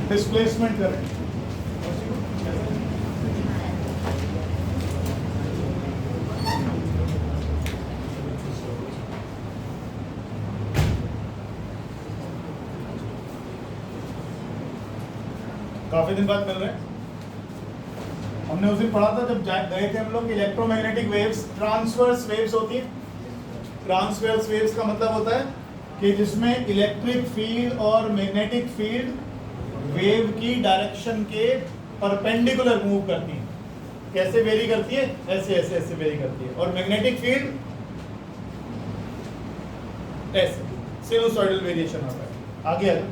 Displacement current. काफी दिन बाद मिल रहे हैं। हमने उस दिन पढ़ा था जब गए थे हम लोग, इलेक्ट्रोमैग्नेटिक वेव्स ट्रांसवर्स वेव्स होती है। ट्रांसवर्स वेव्स का मतलब होता है कि जिसमें इलेक्ट्रिक फील्ड और मैग्नेटिक फील्ड वेव की डायरेक्शन के परपेंडिकुलर मूव करती है। कैसे वेरी करती है? ऐसे ऐसे ऐसे वेरी करती है। और मैग्नेटिक फील्ड ऐसे सिनुसॉइडल वेरिएशन होता है। आगे आ जाओ,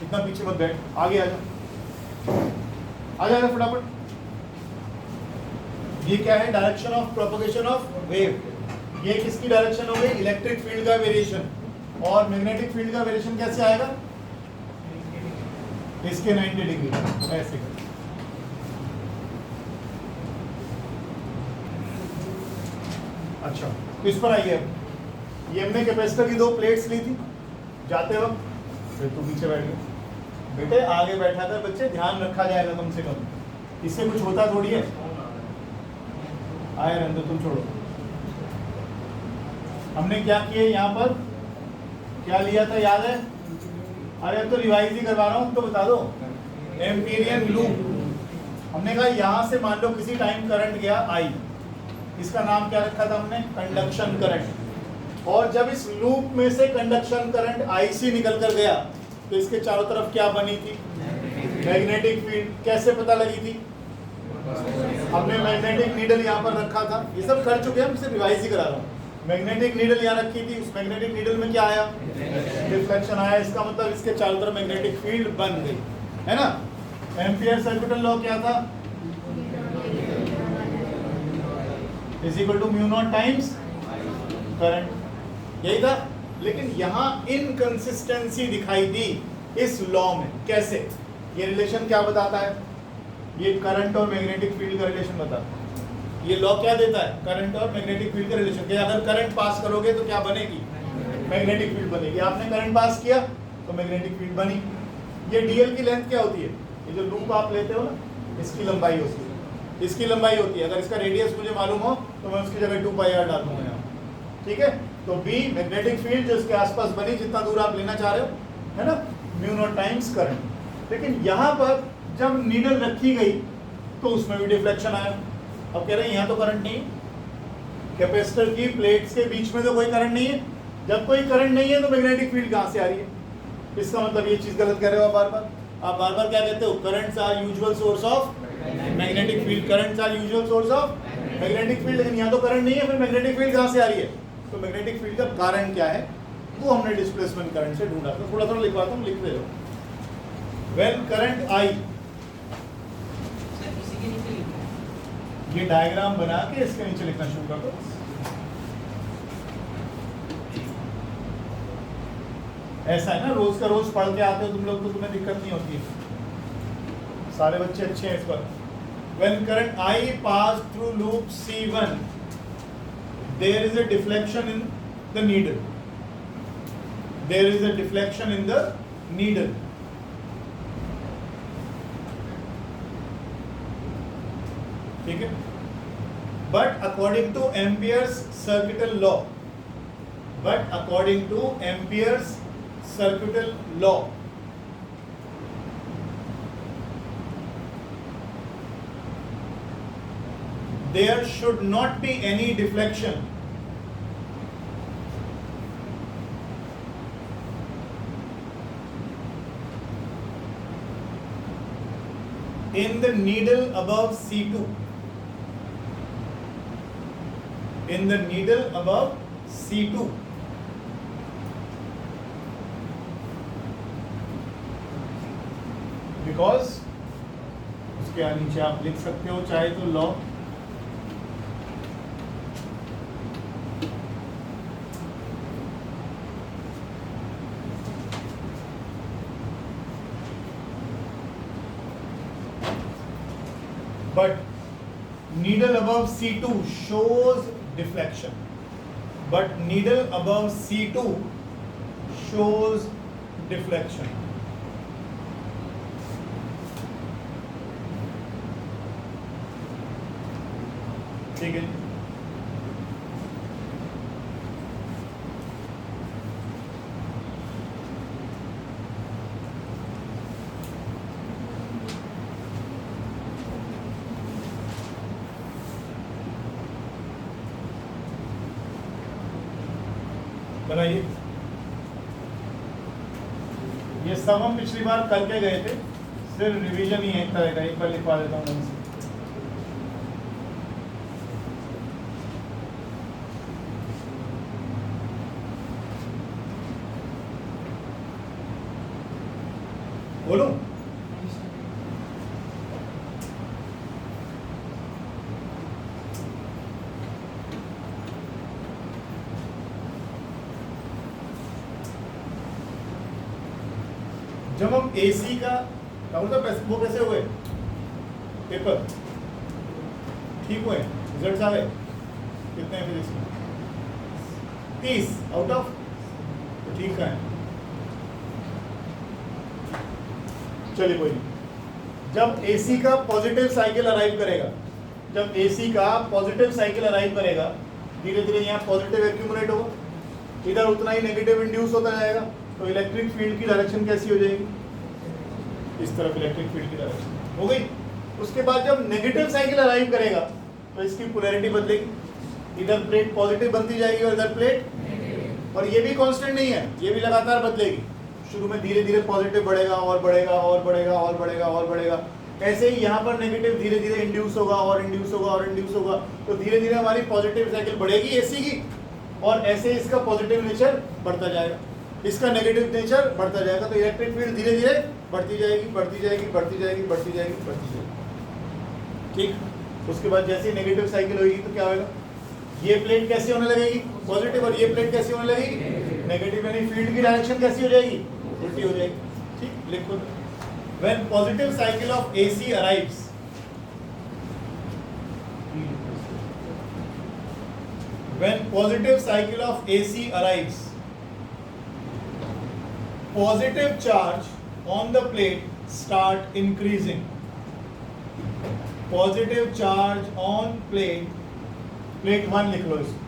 इतना पीछे मत बैठ, आगे आ जाओ, आ जाएगा फटाफट। ये क्या है? Direction of propagation of wave. ये किसकी डायरेक्शन हो गई? इलेक्ट्रिक फील्ड का वेरिएशन। और मैग्नेटिक फील्ड का वेरिएशन कैसे आएगा? इसके 90 डिग्री ऐसे कर। अच्छा, इस पर आइए। अब ये हमने कैपेसिटर की 2 प्लेट्स ली थी जाते वक्त। फिर तू पीछे बैठ गया बेटे, आगे बैठा था बच्चे, ध्यान रखा जाएगा कम से कम, इससे कुछ होता थोड़ी है। आए रहने दो, तुम छोड़ो। हमने क्या किया यहाँ पर, क्या लिया था याद है? अरे अब तो रिवाइज ही करवा रहा हूँ, तो बता दो। Amperian loop. हमने कहा यहाँ से मान लो किसी टाइम करंट गया आई, इसका नाम क्या रखा था हमने? Conduction current. और जब इस लूप में से कंडक्शन करंट आई सी निकल कर गया तो इसके चारों तरफ क्या बनी थी? Magnetic field. कैसे पता लगी थी? हमने मैग्नेटिक नीडल यहाँ पर रखा था। ये सब कर चुके हैं, हम सिर्फ रिवाइज ही करा रहा हूँ। मैग्नेटिक नीडल यहाँ रखी थी, उस मैग्नेटिक नीडल में क्या आया? रिफ्लेक्शन आया। इसका मतलब इसके चारों तरफ मैग्नेटिक फील्ड बन गई, है ना? एम्पियर सर्किटल लॉ क्या था? Is equal to mu naught times current, यही था। लेकिन यहाँ इनकंसिस्टेंसी दिखाई दी इस लॉ में। कैसे? ये रिलेशन क्या बताता है? ये करंट और मैग्नेटिक फील्ड का रिलेशन बताता है। ये लॉ क्या देता है? करंट और मैग्नेटिक फील्ड का रिलेशन। कि अगर करंट पास करोगे तो क्या बनेगी? मैग्नेटिक फील्ड बनेगी। आपने करंट पास किया तो मैग्नेटिक फील्ड बनी। ये डीएल की लेंथ क्या होती है? ये जो लूप आप लेते हो ना, इसकी लंबाई होती है। इसकी लंबाई होती है। अगर इसका रेडियस मुझे मालूम हो तो मैं उसकी जगह 2πr डाल दूंगा यहाँ, ठीक है? तो बी मैग्नेटिक फील्ड जो इसके आसपास बनी, जितना दूर आप लेना चाह रहे हो, है ना, म्यू नॉट टाइम्स करंट। लेकिन यहाँ पर जब नीडल रखी गई तो उसमें भी डिफ्लेक्शन आया। अब कह रहे हैं यहाँ तो करंट नहीं, कैपेसिटर की प्लेट्स के बीच में तो कोई करंट नहीं है। जब कोई करंट नहीं है तो मैग्नेटिक फील्ड कहाँ से आ रही है? इसका मतलब ये चीज गलत कह रहे हो आप बार बार। आप बार बार क्या कहते हो? Currents are usual source of magnetic field. Currents are usual source of magnetic field. लेकिन यहाँ तो करंट नहीं है, फिर मैग्नेटिक फील्ड कहाँ से आ रही है? तो मैग्नेटिक फील्ड का कारण क्या है वो हमने डिस्प्लेसमेंट करंट से ढूंढा। तो थोड़ा थोड़ा लिखवाता हूँ, लिख दे लो। व्हेन करंट आई, ये डायग्राम बना के इसके नीचे लिखना शुरू कर दो। ऐसा है ना, रोज का रोज पढ़ के आते हो तुम लोग तो तुम्हें दिक्कत नहीं होती है। सारे बच्चे अच्छे हैं इस पर। When current I pass through loop C1, there is a deflection in the needle. There is a deflection in the needle. ठीक है? But according to Ampere's circuital law, there should not be any deflection in the needle above C2. In the needle above C2. Because उसके नीचे आप लिख सकते हो चाहे तो law, but needle above C2 shows deflection. But needle above C2 shows deflection. ठीक है। बनाइए। ये सब हम पिछली बार करके गए थे, सिर्फ रिवीजन ही है एक तरह का। एक बार लिखवा देता हूँ मैं। बोलो। जब हम एसी का वो कैसे हुए पेपर, ठीक हुए, रिजल्ट आ गए कितने हैं फिजिक्स में? 30 आउट ऑफ, तो ठीक है। चलिए कोई नहीं। जब एसी का पॉजिटिव साइकिल अराइव करेगा, जब एसी का पॉजिटिव साइकिल अराइव करेगा, धीरे धीरे यहाँ पॉजिटिव एक्यूमुलेट होगा, इधर उतना ही नेगेटिव इंड्यूस होता जाएगा, तो इलेक्ट्रिक फील्ड की डायरेक्शन कैसी हो जाएगी? इस तरफ इलेक्ट्रिक फील्ड की डायरेक्शन हो गई। उसके बाद जब नेगेटिव साइकिल अराइव करेगा तो इसकी पोलैरिटी बदलेगी, इधर प्लेट पॉजिटिव बनती जाएगी और इधर प्लेट, और ये भी कांस्टेंट नहीं है, ये भी लगातार बदलेगी। शुरू में धीरे धीरे पॉजिटिव बढ़ेगा और बढ़ेगा और बढ़ेगा और बढ़ेगा और बढ़ेगा, ऐसे ही यहाँ पर नेगेटिव धीरे धीरे इंड्यूस होगा और इंड्यूस होगा और इंड्यूस होगा, तो धीरे धीरे हमारी पॉजिटिव साइकिल बढ़ेगी एसी की, और ऐसे इसका पॉजिटिव नेचर बढ़ता जाएगा, इसका नेगेटिव नेचर बढ़ता जाएगा, तो इलेक्ट्रिक फील्ड धीरे धीरे बढ़ती जाएगी बढ़ती जाएगी बढ़ती जाएगी बढ़ती जाएगी बढ़ती जाएगी। ठीक। उसके बाद जैसे नेगेटिव साइकिल होगी तो क्या होगा? ये प्लेट कैसे होने लगेगी? पॉजिटिव, और ये प्लेट कैसे होने लगेगी? नेगेटिव, यानी फील्ड की डायरेक्शन कैसी हो जाएगी? उल्टी हो जाएगी। ठीक, लिखो। When positive cycle of AC arrives, when positive cycle of AC arrives, positive charge on the plate start increasing. Positive charge on plate 1 लिख लो इसको.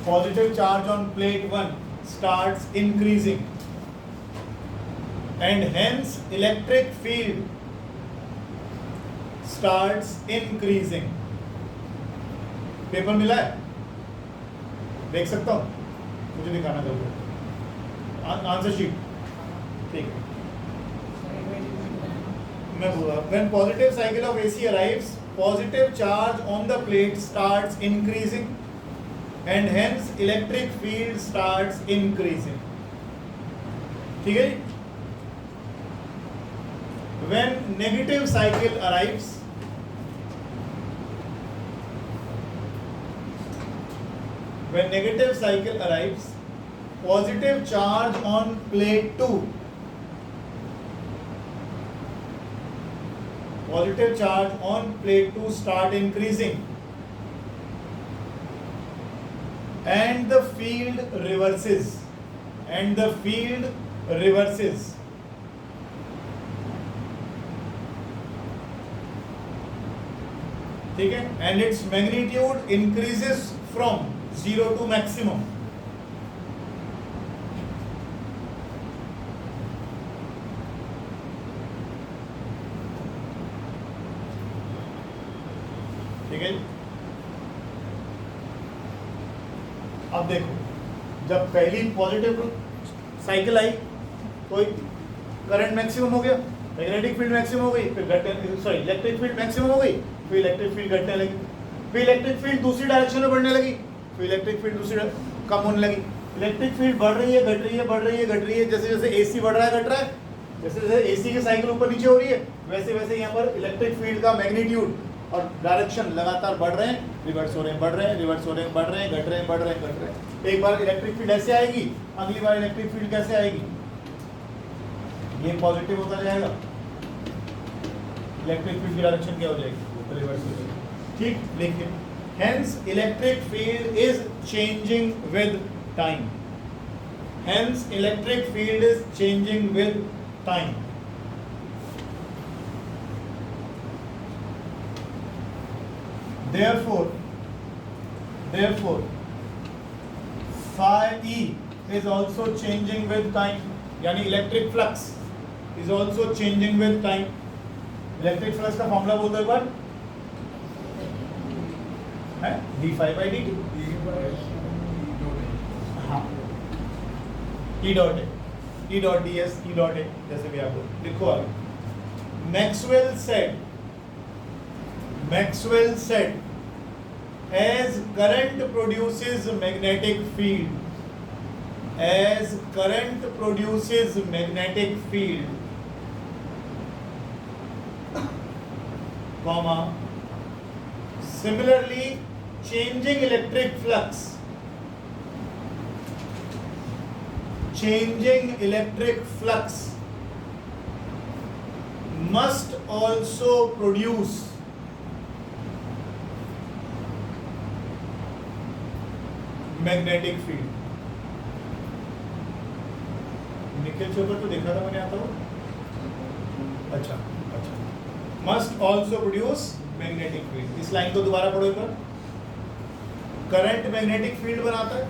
Positive charge on plate 1 starts increasing, and hence electric field starts increasing. Paper मिला है, देख सकता हूँ, मुझे दिखाना जरूर आंसर शीट। ठीक है, मैं बोल रहा, when positive cycle of AC arrives, positive charge on the plate starts increasing, and hence electric field starts increasing. ठीक है। when negative cycle arrives, when negative cycle arrives, positive charge on plate 2, positive charge on plate 2 start increasing, and the field reverses, and the field reverses. ठीक है, and its magnitude increases from 0 to maximum. ठीक है। अब देखो, जब पहली positive cycle आई तो current maximum हो गया, मैग्नेटिक फील्ड मैक्सिमम हो गई, फिर इलेक्ट्रिक फील्ड मैक्सिमम हो गई, फिर इलेक्ट्रिक फील्ड घटने लगी, फिर इलेक्ट्रिक फील्ड दूसरी डायरेक्शन में बढ़ने लगी, फिर इलेक्ट्रिक फील्ड दूसरी कम होने लगी। इलेक्ट्रिक फील्ड बढ़ रही है, घट रही है, बढ़ रही है, घट रही है, जैसे जैसे एसी बढ़ रहा है, घट रहा है, जैसे जैसे एसी की साइकिल ऊपर नीचे हो रही है, वैसे वैसे यहाँ पर इलेक्ट्रिक फील्ड का मैग्नीट्यूड और डायरेक्शन लगातार बढ़ रहे हैं, रिवर्स हो रहे हैं, बढ़ रहे हैं, रिवर्स हो रहे हैं, बढ़ रहे हैं, घट रहे हैं, बढ़ रहे हैं, घट रहे हैं। एक बार इलेक्ट्रिक फील्ड ऐसे आएगी, अगली बार इलेक्ट्रिक फील्ड कैसे आएगी? ये पॉजिटिव होता जाएगा, इलेक्ट्रिक फील्ड की डायरेक्शन क्या हो जाएगी? रिवर्स हो जाएगी। ठीक, लिखिए, hence electric field is changing with time. Hence electric field is changing with time. therefore phi E is also changing with time, यानी electric flux is also changing with time. Electric flux का formula बोल दो एक बार, है d phi by dt. हाँ, E dot है, E dot ds, E dot है, जैसे भी आप लिखो आगे. Maxwell said as current produces magnetic field, comma, similarly changing electric flux must also produce magnetic field. निकल चोकर तो देखा था मैंने आता हूँ. अच्छा, must also produce magnetic field. इस लाइन को दोबारा पढ़ो एक बार. करंट मैग्नेटिक फील्ड बनाता है,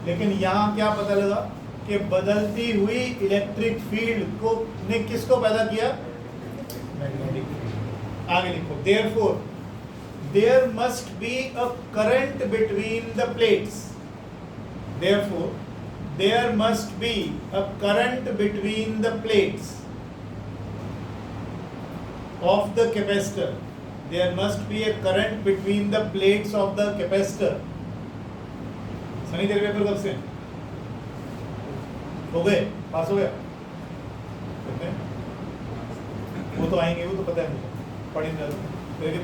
लेकिन यहाँ क्या पता लगा कि बदलती हुई इलेक्ट्रिक फील्ड को ने किसको पैदा किया? Magnetic field. आगे लिखो. Therefore, there must be a current between the plates. Therefore, there must be a current between the plates of the capacitor. There must be a current between the plates of the capacitor. Sunny तेरे paper कब से हो गए? पास हो गया? कितने? वो तो आएंगे, वो तो पता है मुझे. पढ़ेंगे तेरे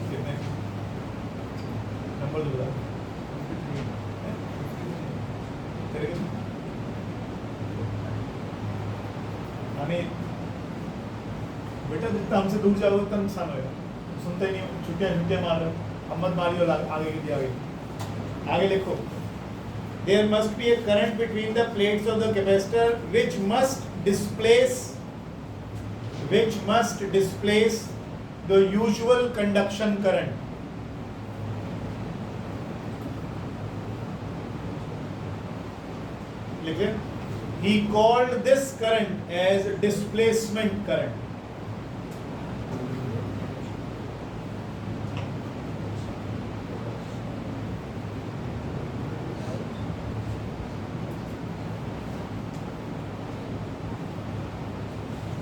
कितने नंबर दो बता. तेरे कितने? बेटा जितना हमसे दूर जाओगे उतना नुकसान होगा. सुनते ही नहीं, छुट्टियां मार रहे हो. अब मत मारियो, आगे की आगे लिखो. There must be a current between the plates of the capacitor which must displace the usual conduction current. लिखे. He called this current as displacement current.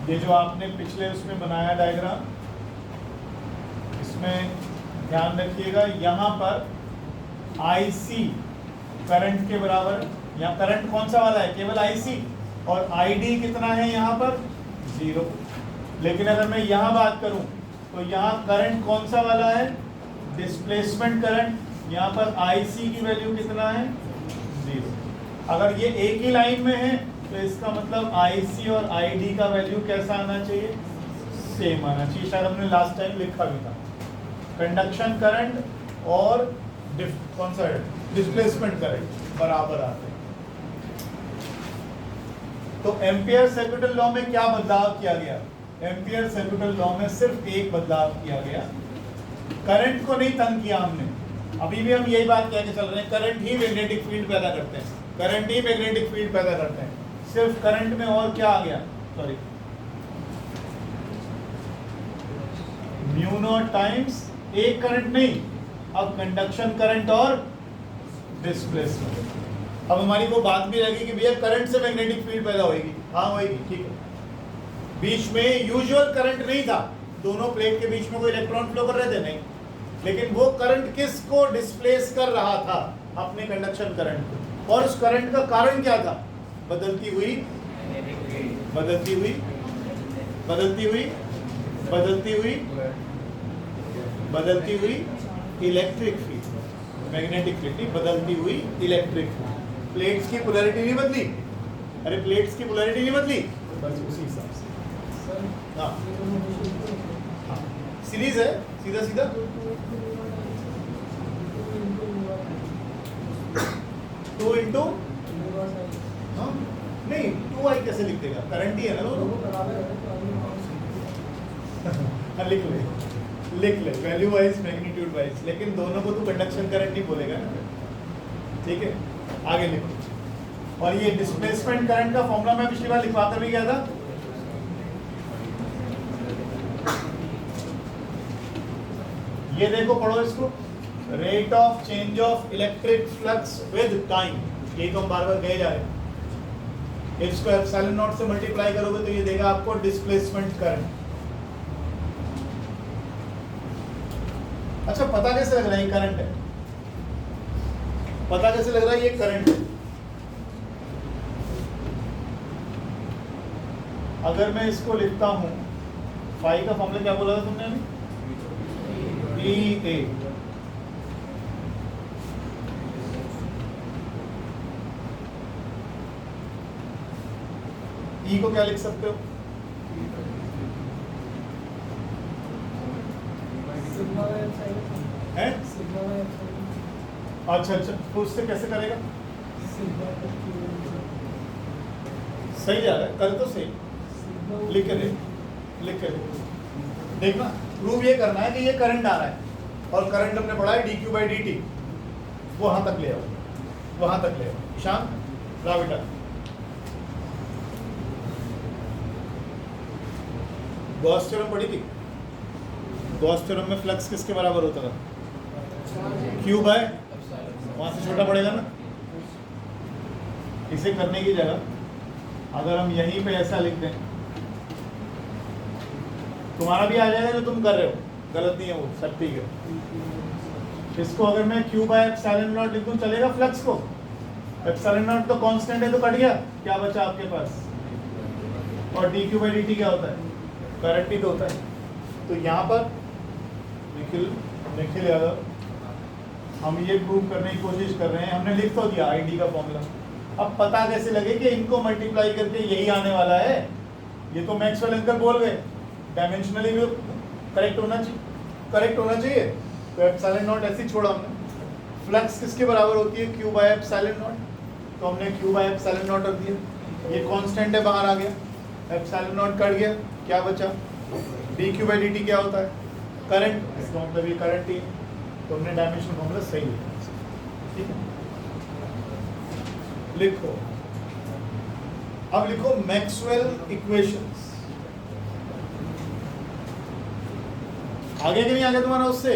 ये जो आपने पिछले उसमें बनाया डायग्राम, इसमें ध्यान रखिएगा, यहाँ पर IC करंट के बराबर. यहाँ करंट कौन सा वाला है? केवल IC. और ID कितना है यहाँ पर? 0. लेकिन अगर मैं यहाँ बात करूँ तो यहाँ करंट कौन सा वाला है? Displacement current. यहाँ पर IC की वैल्यू कितना है? 0. अगर ये एक ही लाइन में है तो इसका मतलब IC और ID का वैल्यू कैसा आना चाहिए? सेम आना चाहिए. शायद हमने लास्ट टाइम लिखा भी था. कंडक्शन करंट और कौन सा है? डिस्प्लेसमेंट करंट बराबर आते हैं. तो एम्पियर सर्किटल लॉ में क्या बदलाव किया गया? एम्पियर सर्किटल लॉ में सिर्फ एक बदलाव किया गया. करंट को नहीं तंग किया हमने. अभी भी हम यही बात कह के चल रहे हैं, करंट ही मैग्नेटिक फील्ड पैदा करते हैं, करंट ही मैग्नेटिक फील्ड पैदा करते हैं. सिर्फ करंट में और क्या आ गया? सॉरी, म्यू नॉट टाइम्स एक करंट नहीं, अब कंडक्शन करंट और डिस्प्लेसमेंट. अब हमारी वो बात भी रहेगी कि भैया करंट से मैग्नेटिक फील्ड पैदा होगी. हाँ होगी, ठीक है. बीच में यूजुअल करंट नहीं था, दोनों प्लेट के बीच में कोई इलेक्ट्रॉन फ्लो कर रहे थे? नहीं. लेकिन वो करंट किसको डिस्प्लेस कर रहा था? अपने कंडक्शन करंट को. और उस करंट का कारण क्या था? बदलती हुई इलेक्ट्रिक फील्ड. मैग्नेटिक फील्ड, बदलती हुई इलेक्ट्रिक फील्ड. प्लेट्स की पोलैरिटी नहीं बदली. अरे प्लेट्स की पोलैरिटी नहीं बदली, बस उसी हिसाब से. हाँ, सीरीज है, सीधा सीधा 2 into नहीं 2i कैसे लिख देगा? करंट ही है ना दोनों. लिख लो. लिख ले वैल्यू वाइज मैग्नीट्यूड वाइज, लेकिन दोनों को तो कंडक्शन करंट नहीं बोलेगा ना, ठीक है। आगे लिखो। और ये डिस्प्लेसमेंट करंट का फॉर्मूला मैं पिछली बार लिखवा कर भी गया था, ये देखो पढ़ो इसको, rate of change of electric flux with time, यही तो हम बार बार गए जा रहे हैं। इसको एप्सिलॉन नॉट से मल्टीप्लाई करोगे तो ये देगा आपको डिस्प्लेसमेंट करंट। अच्छा पता कैसे लग रहा है ये करंट है, पता कैसे लग रहा है ये करंट है? अगर मैं इसको लिखता हूं, फाई का फॉर्मूला क्या बोला था तुमने अभी? E A। E को क्या लिख सकते हो? है? अच्छा अच्छा, तो उससे कैसे करेगा? सही जा रहा है, कर तो सही, लिख के दे, लिख के दे। देखना, प्रूव ये करना है कि ये करंट आ रहा है, और करंट हमने पढ़ा है dq by dt, वो वहां तक ले आओ, वहां तक ले आओ। ईशान ला बेटा, गॉस थ्योरम पढ़ी थी? गॉस थ्योरम में फ्लक्स किसके बराबर होता था? q बाय, वहां से छोटा पड़ेगा ना। इसे करने की जगह अगर हम यहीं पे ऐसा लिख दें, तुम्हारा भी आ जाएगा जो तुम कर रहे हो, गलत नहीं है वो, सब ठीक है। इसको अगर मैं q बाय एप्सिलॉन नॉट लिख दूं, चलेगा फ्लक्स को? एप्सिलॉन नॉट तो कांस्टेंट है तो कट गया, क्या बचा आपके पास? और dq बाय dt क्या होता है? करंट ही तो होता है। तो यहाँ पर निखिल यादव, हम ये प्रूव करने की कोशिश कर रहे हैं, हमने लिख तो दिया ID का फॉर्मूला, अब पता कैसे लगे कि इनको मल्टीप्लाई करके यही आने वाला है? ये तो मैक्सवेल अंकल बोल गए, डायमेंशनली भी करेक्ट होना चाहिए, करेक्ट होना चाहिए। तो एप्सिलॉन नॉट ऐसे ही छोड़ा हमने। फ्लक्स किसके बराबर होती है? q बाय एप्सिलॉन नॉट, तो हमने q बाय एप्सिलॉन नॉट रख दिया, ये कांस्टेंट है, बाहर आ गया, एप्सिलॉन नॉट कट गया, क्या बचा? dq बाय dt क्या होता है? करंट, इसका मतलब ये करंट ही है, तो हमने डायमेंशनल फॉर्मूला सही लिखा, ठीक है। लिखो, अब लिखो मैक्सवेल इक्वेशंस। आ गया कि नहीं आ गया तुम्हारा? उससे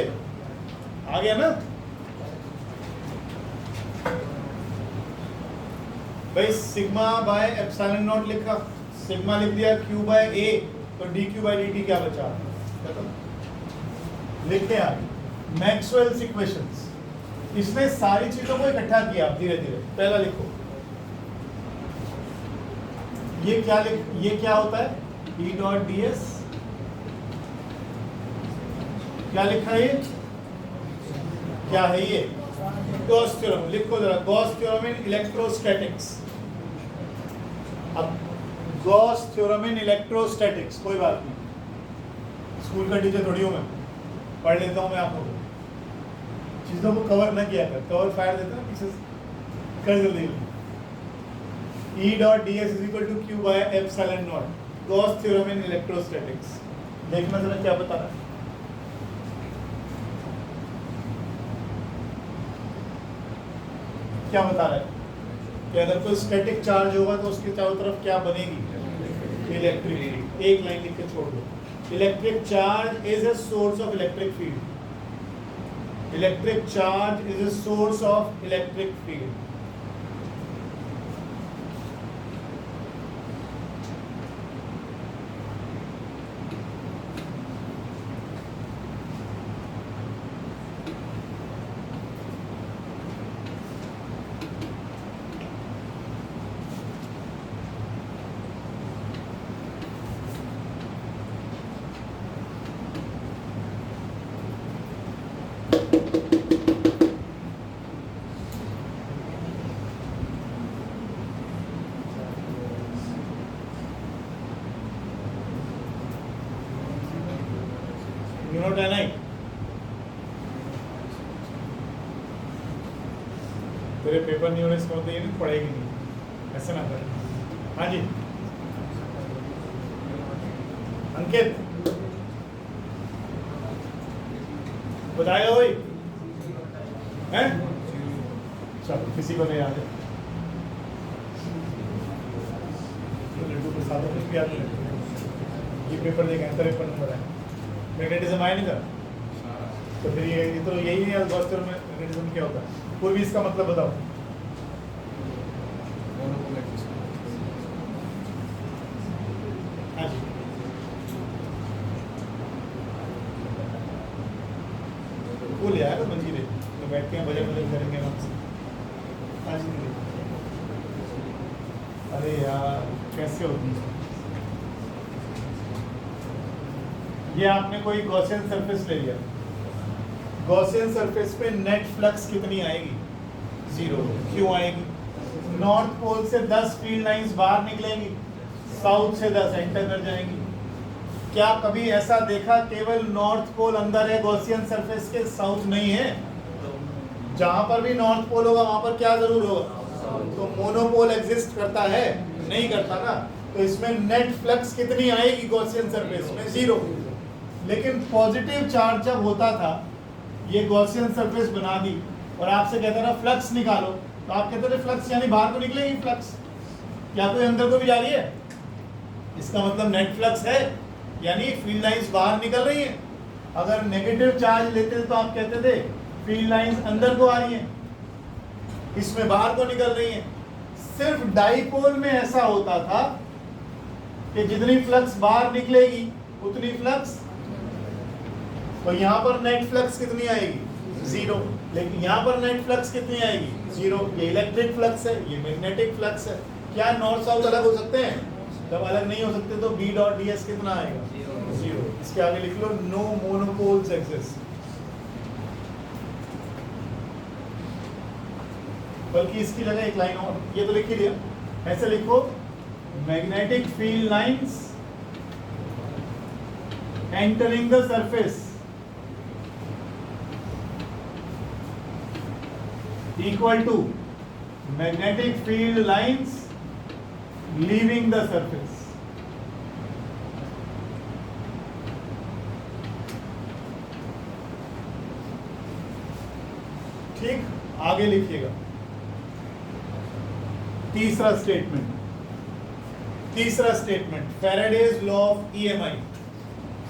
आ गया ना भाई? सिग्मा बाय एप्सिलॉन नॉट लिखा, सिग्मा लिख दिया, q बाय a, तो dq बाय dt क्या बचा? लिखते हैं आगे मैक्सवेल्स इक्वेशंस। इसने सारी चीजों को इकट्ठा किया धीरे धीरे। पहला लिखो, ये क्या ये क्या होता है? E डॉट ds, क्या लिखा है? ये क्या है? ये गॉस थ्योरम। लिखो जरा, गॉस थ्योरम इन इलेक्ट्रोस्टैटिक्स। अब गॉस थ्योरम इन इलेक्ट्रोस्टैटिक्स, कोई बात नहीं, स्कूल का टीचर थोड़ी हूं मैं, पढ़ लेता हूं मैं आपको, चीजों को कवर ना किया कर, कवर फायर देता ना पीछे कर जल्दी। E dot ds is equal to q by epsilon naught, Gauss theorem in electrostatics. देखना जरा क्या बता रहा है। क्या बता रहा है कि अगर कोई स्टैटिक चार्ज होगा तो उसके चारों तरफ क्या बनेगी? Electric field. एक लाइन लिख के छोड़ दो, electric charge is a source of electric field. Electric charge is a source of electric field. तेरे पेपर नहीं होने इसका मतलब ये नहीं पढ़ेगी नहीं, ऐसे ना कर। हाँ जी अंकित, बताएगा वही हैं? चलो किसी को नहीं याद है तो लड्डू के साथ कुछ भी याद नहीं। ये पेपर देखें 53 नंबर है, मैग्नेटिज्म आया नहीं था तो फिर ये तो यही नहीं है गॉस थ्योरम में मैग्नेटिज्म क्या होता है। कोई भी इसका मतलब बताओ। हाँ जी वो ले आएगा मंजीरे तो बैठ के बजट बजट करेंगे हमसे। हाँ जी अरे यार कैसे होती है ये। आपने कोई गॉसियन सरफेस ले लिया, गॉसियन सरफेस पे नेट फ्लक्स कितनी आएगी? 0। क्यों आएगी? नॉर्थ पोल से 10 फील्ड लाइंस बाहर निकलेंगी, साउथ से 10 एंटर कर जाएंगी। क्या कभी ऐसा देखा केवल नॉर्थ पोल अंदर है गॉसियन सरफेस के, साउथ नहीं है? जहां पर भी नॉर्थ पोल होगा वहां पर क्या जरूर होगा? तो मोनोपोल एग्जिस्ट करता है? नहीं करता ना। तो इसमें नेट फ्लक्स कितनी आएगी गॉसियन सरफेस में? 0। लेकिन पॉजिटिव चार्ज जब होता था, ये गॉसियन सरफेस बना दी और आपसे कहता था फ्लक्स निकालो, तो आप कहते थे फ्लक्स यानी बाहर को निकलेगी फ्लक्स, क्या कोई अंदर को भी जा रही है? इसका मतलब नेट फ्लक्स है, यानी फील्ड लाइंस बाहर निकल रही हैं। अगर नेगेटिव चार्ज लेते तो आप कहते थे फील्ड लाइंस अंदर को आ रही हैं, इसमें बाहर को निकल रही हैं। सिर्फ डाइपोल में ऐसा होता था कि जितनी फ्लक्स बाहर निकलेगी उतनी फ्लक्स, तो यहाँ पर नेट फ्लक्स कितनी आएगी? 0। लेकिन यहाँ पर नेट फ्लक्स कितनी आएगी? 0। ये इलेक्ट्रिक फ्लक्स है, ये मैग्नेटिक फ्लक्स है। क्या नॉर्थ साउथ अलग हो सकते हैं? जब अलग नहीं हो सकते तो B डॉट ds कितना आएगा? 0। इसके आगे लिख लो नो मोनोपोल्स एग्जिस्ट। बल्कि इसकी जगह एक लाइन और, ये तो लिख ही लिया, ऐसे लिखो magnetic field lines entering the surface equal to magnetic field lines leaving the surface। ठीक, आगे लिखिएगा तीसरा statement Faraday's law of EMI।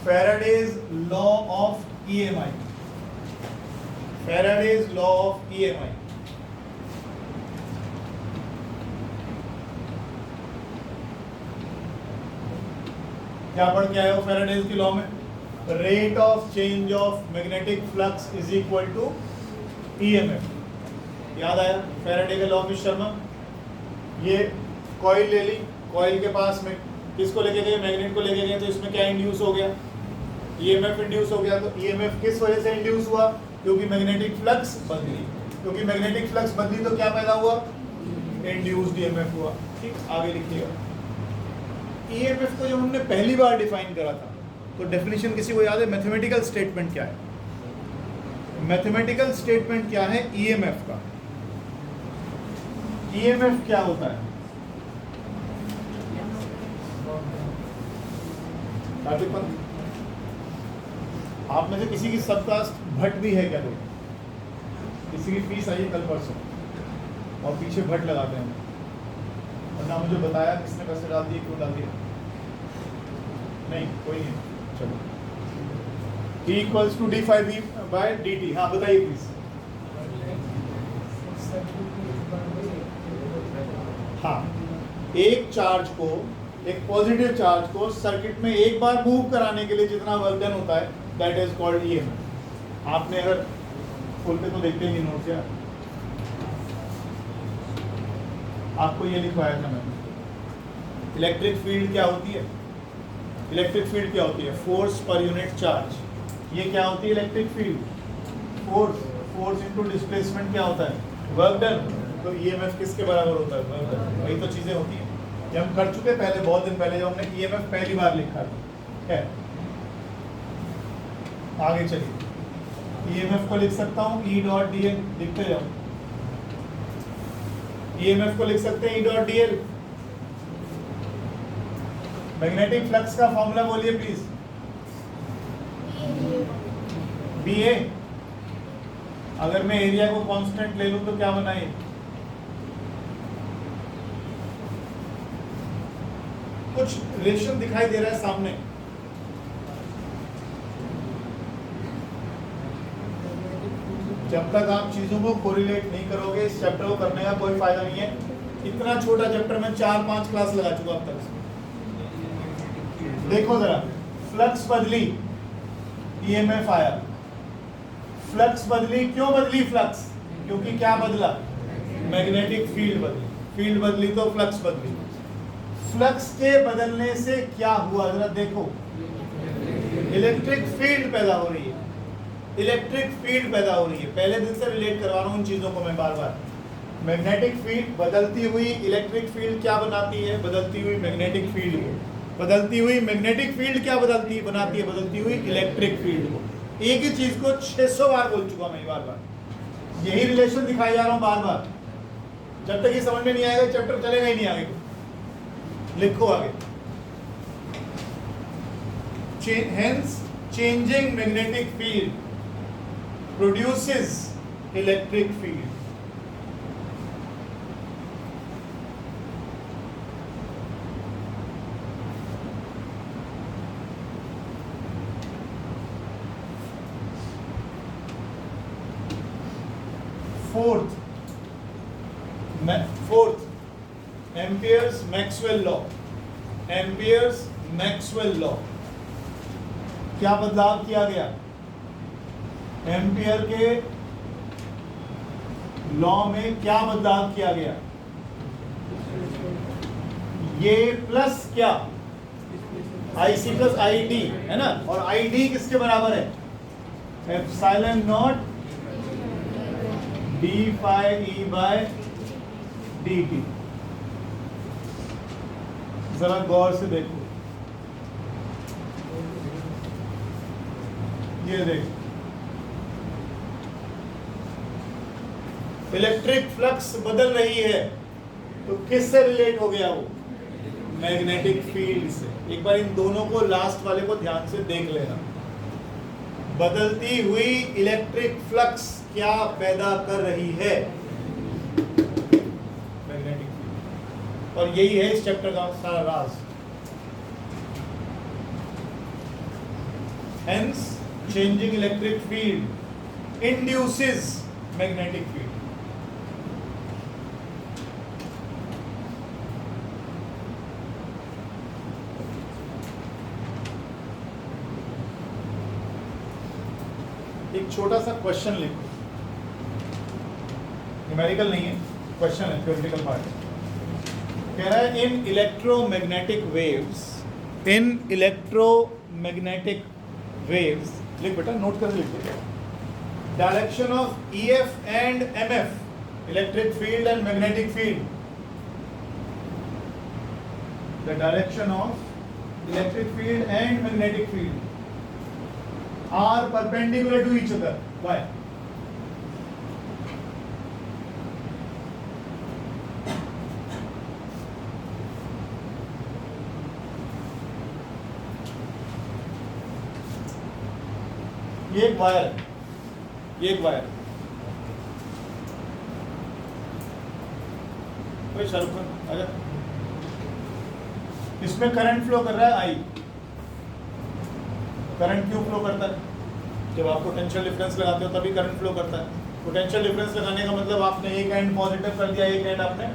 Faraday's law of EMI, Faraday's law of EMI। क्या पढ़ के आए हो फैराडेज की लॉ में? Rate of change of magnetic flux is equal to EMF। याद आया फैराडे के लॉ में शर्मा? ये कॉइल ले ली, कॉइल के पास में किसको लेके गए? मैग्नेट को लेके गए, तो इसमें क्या इंड्यूस हो गया? EMF इंड्यूस हो गया। तो EMF किस वजह से इंड्यूस हुआ? क्योंकि मैग्नेटिक फ्लक्स बदली। क्योंकि मैग्नेटिक फ्लक्स बदली तो क्या पैदा हुआ? इंड्यूस्ड EMF हुआ। ठीक, आगे लिखिएगा। EMF को जब हमने पहली बार डिफाइन करा था तो डेफिनेशन किसी को याद है? मैथमेटिकल स्टेटमेंट क्या है? मैथमेटिकल स्टेटमेंट क्या है EMF का? EMF क्या होता है? आप में से किसी की सबकास्ट भट्ट भी है क्या? लोग किसी की फीस आई है कल परसों और पीछे भट्ट लगाते हैं और ना मुझे बताया किसने पैसे डाल दिए, क्यों डाल दिए? नहीं, कोई नहीं। चलो, E equals to d5v by dt। हाँ बताइए प्लीज। हाँ, एक चार्ज को, एक पॉजिटिव चार्ज को सर्किट में एक बार मूव कराने के लिए जितना वर्क डन होता है दैट इज कॉल्ड EMF। आपने अगर खोल के तो देखते ही नोट्स यार, आपको ये लिखवाया था मैंने। इलेक्ट्रिक फील्ड क्या होती है? इलेक्ट्रिक फील्ड क्या होती है? Force per unit charge. ये क्या होती है electric field? Force into displacement क्या होता है? Work done. तो EMF किसके बराबर होता है? Work done. वही तो चीजें होती हैं, ये हम कर चुके पहले, बहुत दिन पहले जब हमने EMF पहली बार लिखा था। है, आगे चलिए। EMF को लिख सकता हूँ E डॉट dl, लिखते जाओ। EMF को लिख सकते हैं E dot dl। Magnetic flux का फॉर्मूला बोलिए प्लीज। BA अगर मैं एरिया को कांस्टेंट ले लूं तो क्या बना ये? कुछ रिलेशन दिखाई दे रहा है सामने। जब तक आप चीजों को कोरिलेट नहीं करोगे इस चैप्टर को करने का कोई फायदा नहीं है। इतना छोटा चैप्टर में 4-5 क्लास लगा चुका अब तक। देखो जरा, फ्लक्स बदली, ईएमएफ आया। फ्लक्स बदली, क्यों बदली फ्लक्स? क्योंकि क्या बदला? मैग्नेटिक फील्ड बदली। फील्ड बदली तो फ्लक्स बदली। फ्लक्स के बदलने से क्या हुआ जरा देखो, इलेक्ट्रिक फील्ड पैदा हो रही है। इलेक्ट्रिक फील्ड पैदा हो रही है। पहले दिन से रिलेट करवा रहा हूं उन चीजों को मैं बार बार। मैग्नेटिक फील्ड बदलती हुई इलेक्ट्रिक फील्ड क्या बनाती है? बदलती हुई मैग्नेटिक फील्ड को। बदलती हुई मैग्नेटिक फील्ड क्या बनाती है? बदलती हुई इलेक्ट्रिक फील्ड को। एक ही चीज को 600 बार बोल चुका मैं बार बार। यही रिलेशन दिखाई जा रहा हूं बार बार। जब तक ये समझ में नहीं आएगा चैप्टर चलेगा ही नहीं आगे। लिखो आगे। Hence, changing magnetic field produces electric field. Fourth, Ampere's Maxwell law. Ampere's Maxwell law. क्या बदलाव किया गया? एम्पियर के लॉ में क्या बदलाव किया गया? ये प्लस क्या? IC प्लस ID है ना, और ID किसके बराबर है? Epsilon not d phi E by dt। जरा गौर से देखो, ये देखो, इलेक्ट्रिक फ्लक्स बदल रही है तो किससे रिलेट हो गया वो? मैग्नेटिक फील्ड से। एक बार इन दोनों को, लास्ट वाले को ध्यान से देख लेना। बदलती हुई इलेक्ट्रिक फ्लक्स क्या पैदा कर रही है? Magnetic field. और यही है इस चैप्टर का सारा राज। Hence, changing electric field induces magnetic field. एक छोटा सा क्वेश्चन लिखो, न्यूमेरिकल नहीं है, क्वेश्चन है, थ्योरेटिकल पार्ट है। कह रहा है इन इलेक्ट्रोमैग्नेटिक वेव्स, लिख बेटा, नोट कर लिख दो। Direction of EF and MF, electric field and magnetic field. The direction of electric field and magnetic field are perpendicular to each other. Why? ये एक वायर, ये एक वायर, कोई शाहरुख खान आजा। इसमें करंट फ्लो कर रहा है I। करंट क्यों फ्लो करता है? जब आप पोटेंशियल डिफरेंस लगाते हो तभी करंट फ्लो करता है। पोटेंशियल डिफरेंस लगाने का मतलब आपने एक एंड पॉजिटिव कर दिया, एक एंड आपने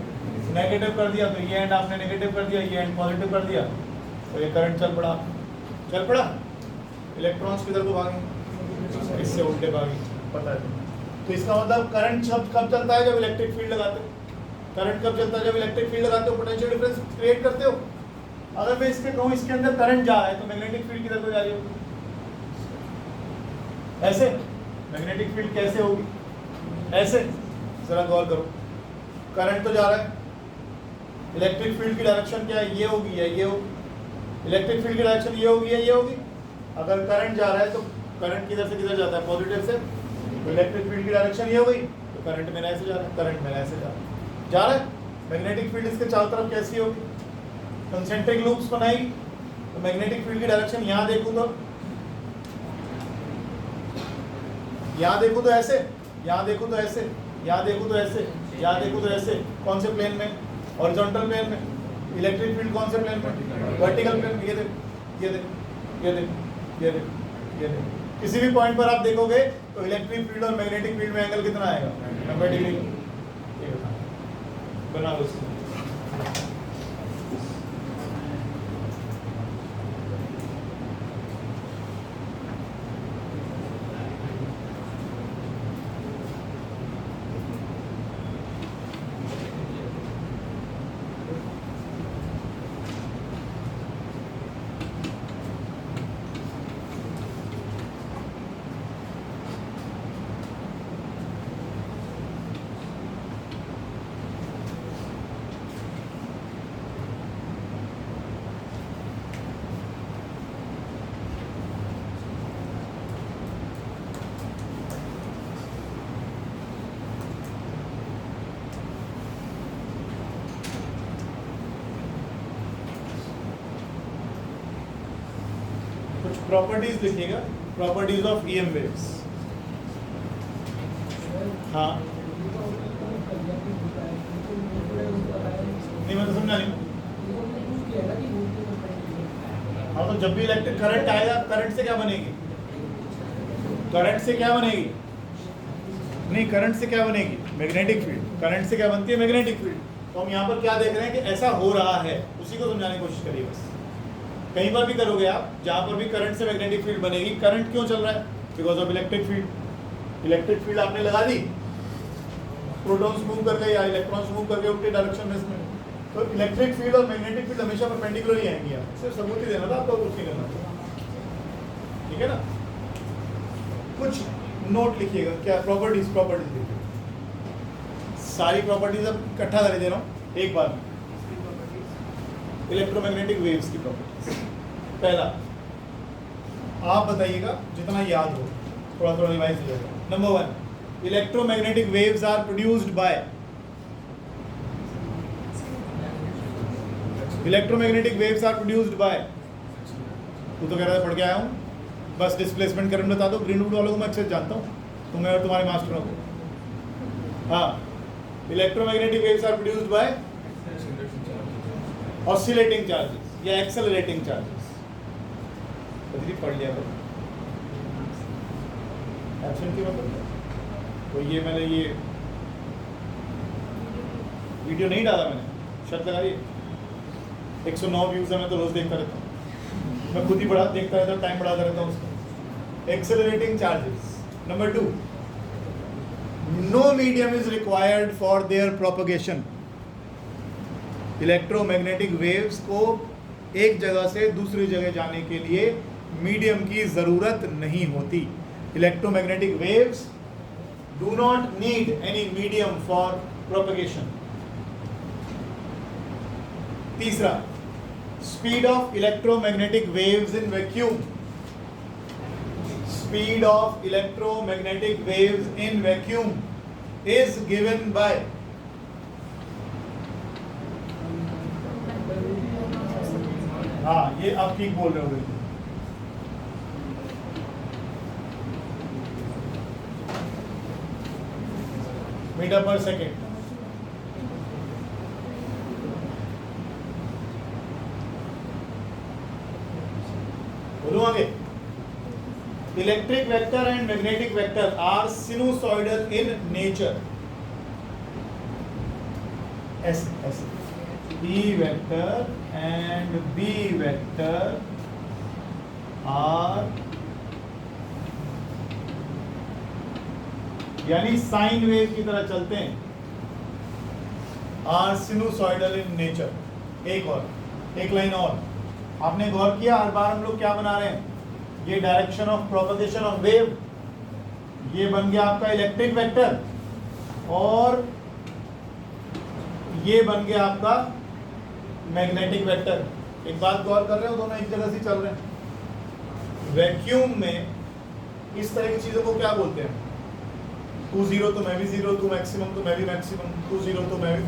नेगेटिव कर दिया, तो ये एंड आपने नेगेटिव कर दिया, ये एंड पॉजिटिव कर दिया, तो ये करंट चल पड़ा। इलेक्ट्रॉन्स किधर को भागे? इससे उल्टे भागे, पता है। तो इसका मतलब करंट कब चलता है? जब इलेक्ट्रिक फील्ड लगाते हो। करंट कब चलता है? जब इलेक्ट्रिक फील्ड लगाते हो, पोटेंशियल डिफरेंस क्रिएट करते हो। अगर मैं इसके कहूँ इसके अंदर करंट जा रहा है तो मैग्नेटिक फील्ड किधर को जा रही होगी? ऐसे। मैग्नेटिक फील्ड कैसे होगी? ऐसे। जरा गौर करो, करंट तो जा रहा है, इलेक्ट्रिक फील्ड की डायरेक्शन क्या है? ये होगी या ये होगी? इलेक्ट्रिक फील्ड की डायरेक्शन ये होगी या ये होगी? अगर करंट जा रहा है तो करंट किधर से किधर जाता है? पॉजिटिव से। तो इलेक्ट्रिक फील्ड की डायरेक्शन ये हो गई, तो करंट मेरा ऐसे जा रहा है, करंट मेरा ऐसे जा रहा है। मैग्नेटिक फील्ड इसके चारों तरफ कैसी होगी? कंसेंट्रिक लूप्स बनाएगी। तो मैग्नेटिक फील्ड की डायरेक्शन यहाँ देखूँ तो ऐसे, यहाँ देखूँ तो ऐसे, यहाँ देखूँ तो ऐसे, यहाँ देखूँ तो ऐसे। कौन से प्लेन में? हॉरिजॉन्टल प्लेन में। इलेक्ट्रिक फील्ड कौन से प्लेन में? वर्टिकल प्लेन में। ये देख, ये देख, ये देख, ये देख, ये देख। किसी भी पॉइंट पर आप देखोगे तो इलेक्ट्रिक फील्ड और मैग्नेटिक फील्ड में एंगल कितना आएगा? 90 डिग्री। बना लो इसको। प्रॉपर्टीज लिखिएगा, प्रॉपर्टीज ऑफ ईएम वेव्स। हाँ नहीं, मैं तो समझा नहीं। हाँ तो जब भी इलेक्ट्रिक करंट आएगा, करंट से क्या बनेगी? करंट से क्या बनेगी? नहीं, करंट से क्या बनेगी? Magnetic field. करंट से क्या बनती है? Magnetic field. तो हम यहाँ पर क्या देख रहे हैं कि ऐसा हो रहा है, उसी को समझाने की कोशिश करिए बस। कहीं पर भी करोगे आप, जहां पर भी करंट से मैग्नेटिक फील्ड बनेगी, करंट क्यों चल रहा है? Because of electric field. Electric field आपने लगा दी, प्रोटॉन्स मूव कर गए या इलेक्ट्रॉन्स मूव कर गए उल्टे डायरेक्शन में इसमें, तो इलेक्ट्रिक फील्ड और मैग्नेटिक फील्ड हमेशा परपेंडिकुलर ही आएंगी। आप सिर्फ सबूत ही देना था, आपको कुछ नहीं करना था, ठीक है ना? कुछ नोट लिखिएगा, क्या प्रॉपर्टीज, प्रॉपर्टीज लिखिए। सारी प्रॉपर्टीज अब इकट्ठा कर दे रहा हूँ एक बार में। इलेक्ट्रोमैग्नेटिक वेव्स की प्रॉपर्टीज। पहला आप बताइएगा, जितना याद हो, थोड़ा थोड़ा रिवाइज हो जाएगा। Number 1, electromagnetic waves are produced by, electromagnetic waves are produced by, तू तो कह रहा था पढ़ के आया हूँ, बस डिस्प्लेसमेंट करंट बता दो। ग्रीनवुड वालों को मैं अच्छे से जानता हूँ, तुम्हें और तुम्हारे मास्टरों को। हाँ, electromagnetic waves are produced by oscillating charges या एक्सेलरेटिंग चार्जेस। पढ़ लिया करो, एब्सेंट की मतलब। तो ये मैंने ये वीडियो नहीं डाला, मैंने शर्त लगाई। 109 व्यूज है, मैं तो रोज देखता रहता हूँ, मैं खुद ही बड़ा देखता रहता हूँ, टाइम बढ़ाता रहता हूँ उसको। Accelerating charges. Number 2, no medium is required for their propagation. Electromagnetic waves को एक जगह से दूसरी जगह जाने के लिए मीडियम की ज़रूरत नहीं होती। Electromagnetic waves do not need any medium for propagation. तीसरा, speed of electromagnetic waves in vacuum, speed of electromagnetic waves in vacuum is given by, हाँ ये आप ठीक बोल रहे हो, मीटर पर सेकेंड। बोलूं आगे? Electric vector and magnetic vector are sinusoidal in nature. ऐसे ऐसे E vector and B vector are, यानी साइन वेव की तरह चलते हैं, आर सिनुसॉइडल इन नेचर। एक और, एक लाइन और आपने गौर किया, हर बार हम लोग क्या बना रहे हैं? ये direction of propagation of wave, ये बन गया आपका इलेक्ट्रिक वेक्टर, और ये बन गया आपका मैग्नेटिक वेक्टर। एक बात गौर कर रहे हो, दोनों एक जगह से चल रहे हैं। वैक्यूम में इस तरह की चीजों को क्या बोलते हैं? तू जीरो तो मैं भी जीरो, तू मैक्सिमम तो मैं भी मैक्सिमम, तू जीरो तो मैं भी,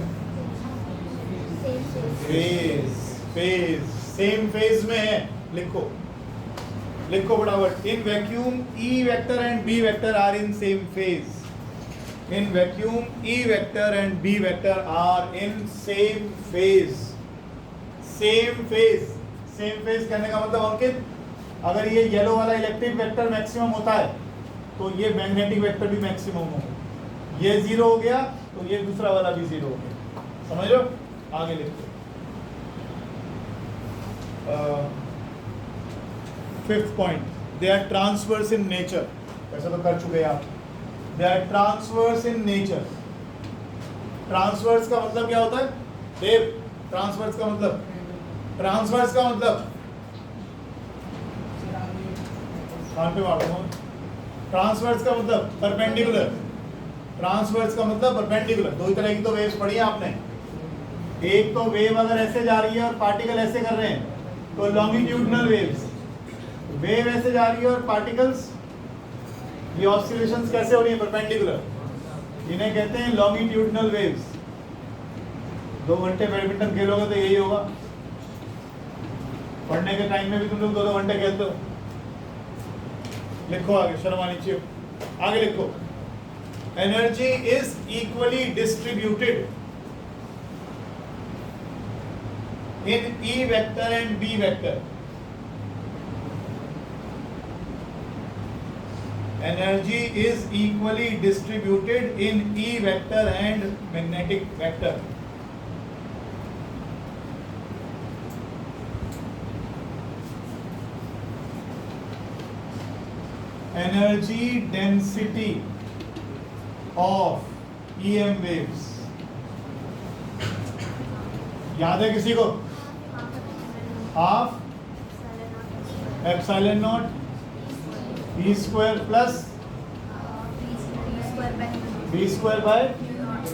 फेज, फेज, सेम फेज में है। लिखो, लिखो फटाफट। In vacuum E vector and B vector are in same phase. In vacuum, E vector and B vector are in same phase. Same phase. Same phase कहने का मतलब अंकित, अगर ये येलो वाला इलेक्ट्रिक वेक्टर मैक्सिमम होता है तो ये मैग्नेटिक वेक्टर भी मैक्सिमम होगा. ये जीरो हो गया तो ये दूसरा वाला भी जीरो हो गया. समझ लो. आगे लिखते. Fifth point, they are transverse in nature. ऐसा तो कर चुके हैं आप. They are transverse in nature. Transverse का मतलब क्या होता है देव? ट्रांसवर्स का मतलब, ट्रांसवर्स का मतलब कान पे मारो. ट्रांसवर्स का मतलब परपेंडिकुलर. ट्रांसवर्स का मतलब परपेंडिकुलर. दो ही तरह की तो वेव्स पढ़ी है आपने. एक तो वेव अगर ऐसे जा रही है और पार्टिकल ऐसे कर रहे हैं तो लॉन्गिट्यूडनल वेव्स. वेव ऐसे जा रही है और पार्टिकल्स, ये ऑसिलेशंस कैसे हो रही है? परपेंडिकुलर. इन्हें कहते हैं लॉन्गिट्यूडनल वेव्स. 2 घंटे बैडमिंटन खेलोगे तो यही होगा. पढ़ने के टाइम में भी तुम लोग 2-2 घंटे खेलते हो. लिखो आगे, शर्मा नीचे. आगे लिखो. Energy is equally distributed in E vector and B vector. Energy is equally distributed in E vector and magnetic vector. Energy density of EM waves. याद है किसी को? Half epsilon naught B square plus B square by.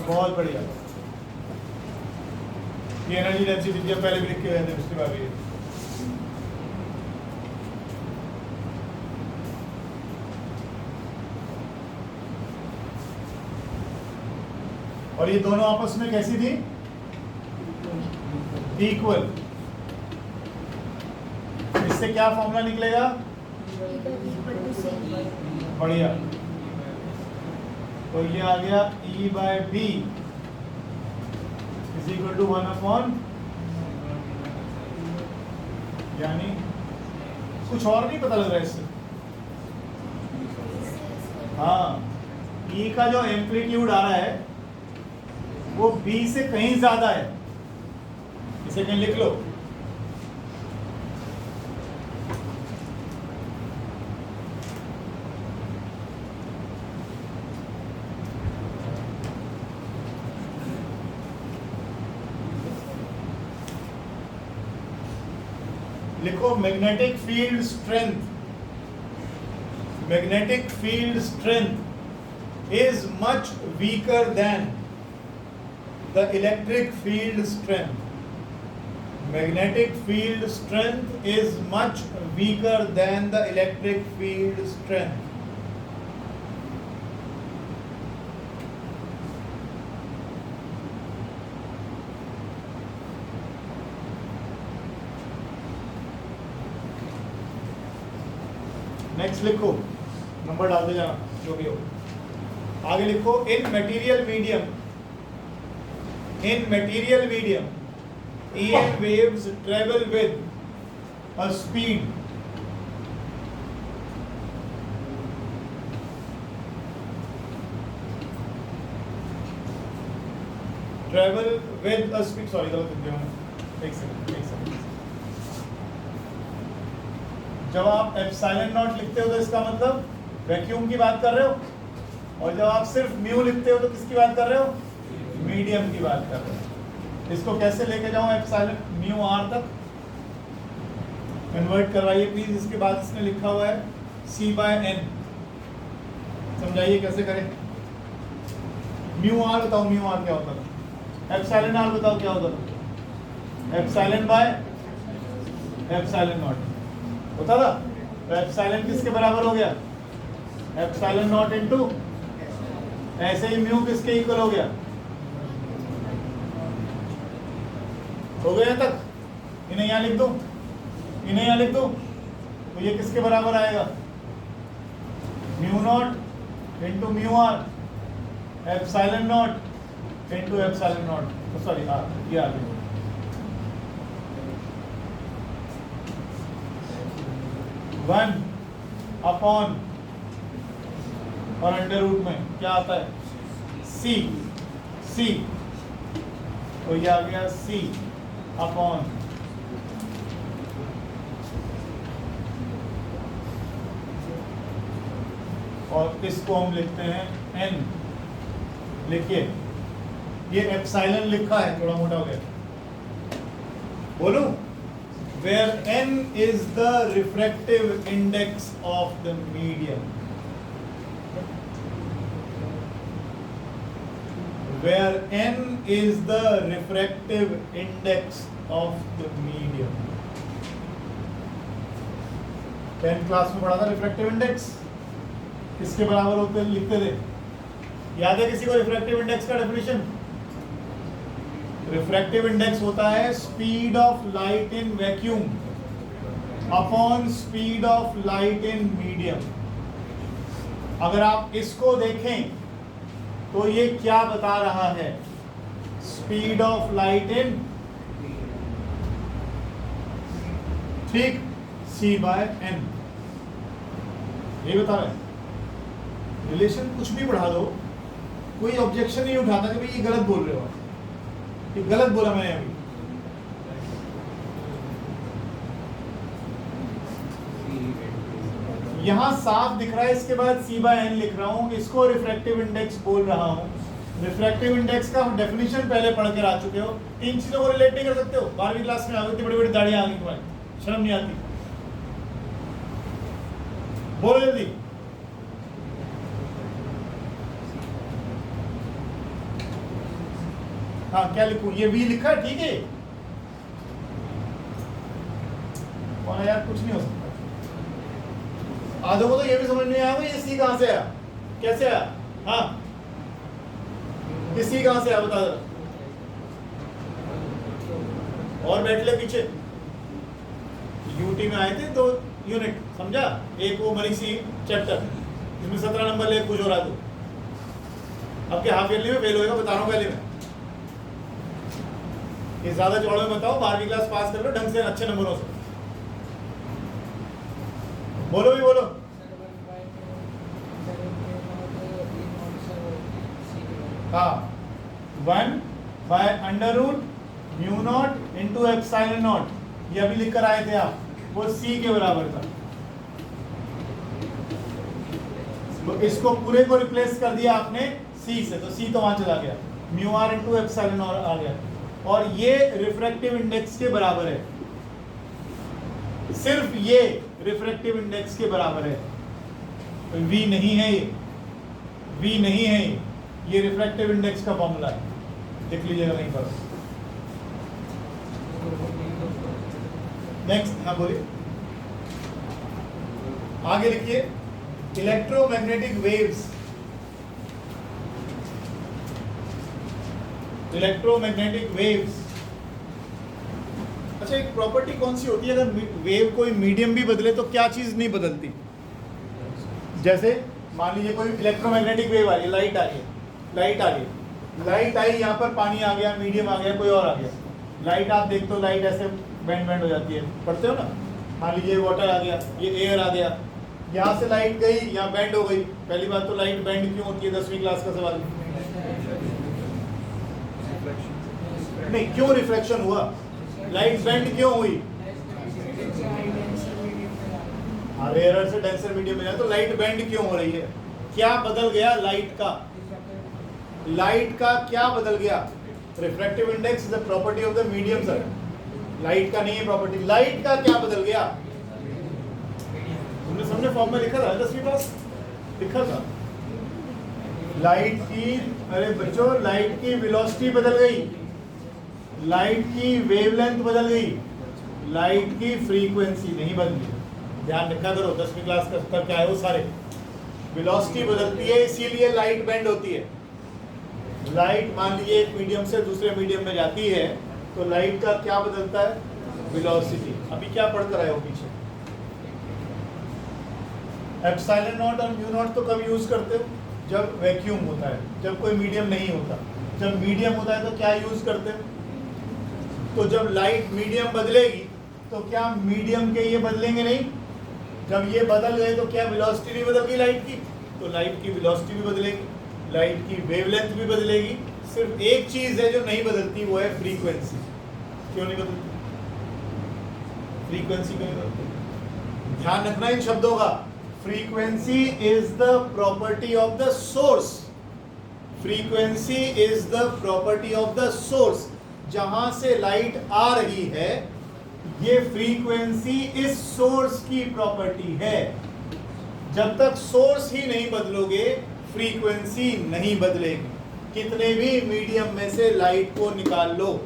बहुत बढ़िया. ये energy density पहले भी लिख के गए थे, पिछली बार भी. और ये दोनों आपस में कैसी थी? इक्वल. इससे क्या फॉर्मूला निकलेगा? बढ़िया. तो ये आ गया E by B is equal to 1 upon, यानी कुछ और नहीं पता लग रहा है इससे. हाँ, E का जो एम्पलीट्यूड आ रहा है वो B से कहीं ज्यादा है. इसे कहीं लिख लो. लिखो magnetic field strength. Magnetic field strength is much weaker then the electric field strength. Magnetic field strength is much weaker than the electric field strength. Next लिखो, नंबर डालते जाना जो भी हो. आगे लिखो. In material medium EM waves travel with a speed sorry एक second. जब आप एप्सिलॉन नॉट लिखते हो तो इसका मतलब वैक्यूम की बात कर रहे हो, और जब आप सिर्फ म्यू लिखते हो तो किसकी बात कर रहे हो? मीडियम की बात कर रहे हो. इसको कैसे लेके जाऊं एप्सिलॉन म्यू आर तक? कन्वर्ट करवाइए प्लीज. इसके बाद इसने लिखा हुआ है C बाय N. समझाइए कैसे करें. म्यू आर बताओ, म्यू आर क्या होता है? एप्सिलॉन आर बताओ क्या होता है? एप्सिलॉन बाय एप्सिलॉन नॉट होता था. तो एप्सिलॉन किसके बराबर हो गया? एप्सिलॉन नॉट इनटू, ऐसे ही म्यू किसके इक्वल हो गया? हो गया तक? इन्हें यहाँ लिख दो, इन्हें यहाँ लिख दो. तो ये किसके बराबर आएगा? Mu naught into mu R. Epsilon naught into epsilon naught, sorry ये आ गया 1 अपॉन, और अंडर रूट में क्या आता है सी, तो ये आ गया सी अपॉन और इसको हम लिखते हैं एन। लिखिए ये एप्सिलॉन लिखा है, थोड़ा मोटा हो गया, बोलूं where n is the refractive index of the medium, where n is the refractive index of the medium। 10th class में पढ़ा था रिफ्रैक्टिव इंडेक्स किसके बराबर होते हैं, लिखते थे, याद है किसी को रिफ्रैक्टिव इंडेक्स का डेफिनेशन? रिफ्रैक्टिव इंडेक्स होता है speed of light in vacuum upon speed of light in medium. अगर आप इसको देखें तो ये क्या बता रहा है, स्पीड ऑफ लाइट इन, ठीक, c/n, ये बता रहा है। रिलेशन कुछ भी पढ़ा दो, कोई ऑब्जेक्शन नहीं उठाता कि भाई ये गलत बोल रहे हो, ये गलत बोला मैंने अभी। यहां साफ दिख रहा है, इसके बाद c/n लिख रहा हूं, इसको रिफ्रैक्टिव इंडेक्स बोल रहा हूं। रिफ्रैक्टिव इंडेक्स का डेफिनेशन पहले पढ़ कर आ चुके हो, इन चीजों को रिलेट नहीं कर सकते हो। 12वीं क्लास में आ गई, बड़ी बड़ी दाढ़ियां आ गई तुम्हारी, शर्म नहीं आती? बोलो जल्दी। हाँ क्या लिखूं, ये v लिखा है, ठीक है, और यार कुछ नहीं हो सकता। आधों को तो ये भी समझ नहीं आया ये c कहां से आया, कैसे आया? हाँ ये c कहां से आया बता दो, और बैठ ले पीछे। यूटी में आए थे 2 यूनिट, समझा? एक वो मरीसी चैप्टर जिसमें 17 नंबर ले कुछ हो रहा, तो अब के हाफ ईयरली में फेल होएगा, बता रहा हूँ पहले मैं। ये ज्यादा चौड़े में बताओ, 12वीं क्लास पास कर लो ढंग से, अच्छे नंबरों से। बोलो भी बोलो। हाँ 1/√μ0 इंटू एप्सिलॉन नॉट, ये अभी लिख कर आए थे आप, वो c के बराबर था। तो इसको पूरे को रिप्लेस कर दिया आपने c से, तो c तो वहां चला गया, μr इंटू एप्सिलॉन आ गया, और ये रिफ्रैक्टिव इंडेक्स के बराबर है, सिर्फ ये रिफ्रैक्टिव इंडेक्स के बराबर है। v नहीं है ये, v नहीं है ये रिफ्रैक्टिव इंडेक्स का फॉर्मूला है, देख लीजिएगा कहीं पर। नेक्स्ट, हाँ बोलिए, आगे लिखिए, इलेक्ट्रोमैग्नेटिक वेव्स। इलेक्ट्रोमैग्नेटिक वेव्स, अच्छा एक प्रॉपर्टी कौन सी होती है, अगर वेव कोई मीडियम भी बदले तो क्या चीज नहीं बदलती? जैसे मान लीजिए कोई इलेक्ट्रोमैग्नेटिक वेव आ रही है, लाइट आ रही है, लाइट आई, यहाँ पर पानी आ गया, मीडियम आ गया, कोई और आ गया। लाइट आप देखते हो, लाइट ऐसे बैंड हो जाती है, पढ़ते हो ना? मान लीजिए वाटर आ गया, ये एयर आ गया, यहाँ से लाइट गई, यहाँ बैंड हो गई। पहली बात तो लाइट बैंड क्यों होती है, 10वीं क्लास का सवाल नहीं, क्यों रिफ्लेक्शन हुआ, लाइट बैंड क्यों हुई? रेयर से डेंसर मीडियम में जाए तो लाइट बैंड क्यों हो रही है? क्या बदल गया लाइट का? लाइट का क्या बदल गया? Refractive index is a property of the medium sir, light का नहीं है प्रॉपर्टी। लाइट का क्या बदल गया? तुमने सबने फॉर्म में लिखा था 10वीं क्लास, लिखा था लाइट की, अरे बच्चों लाइट की वेलोसिटी बदल गई, लाइट की वेवलेंथ बदल गई, लाइट की फ्रीक्वेंसी नहीं बदली। ध्यान रखा करो, 10वीं क्लास का स्तर क्या है वो सारे। वेलोसिटी बदलती है इसीलिए लाइट बेंड होती है। लाइट मान लीजिए एक मीडियम से दूसरे मीडियम में जाती है तो लाइट का क्या बदलता है? वेलोसिटी। अभी क्या पढ़कर आए हो पीछे? एप्सिलॉन नॉट और म्यू नॉट तो कब यूज करते हो? जब वैक्यूम होता है, जब कोई मीडियम नहीं होता। जब मीडियम होता है तो क्या यूज करते हैं? तो जब लाइट मीडियम बदलेगी तो क्या मीडियम के ये बदलेंगे नहीं? जब ये बदल गए तो क्या वेलोसिटी भी बदल गई लाइट की? तो लाइट की वेलोसिटी भी बदलेगी, लाइट की वेवलेंथ भी बदलेगी। सिर्फ एक चीज है जो नहीं बदलती, वो है फ्रीक्वेंसी। क्यों नहीं बदलती? फ्रीक्वेंसी क्यों नहीं बदलती? ध्यान रखना इन शब्दों का। Frequency is the property of the source. Frequency is the property of the source. जहां से लाइट आ रही है, ये फ्रीक्वेंसी इस सोर्स की प्रॉपर्टी है। जब तक सोर्स ही नहीं बदलोगे, फ्रीक्वेंसी नहीं बदलेगी। कितने भी मीडियम में से लाइट को निकाल लो,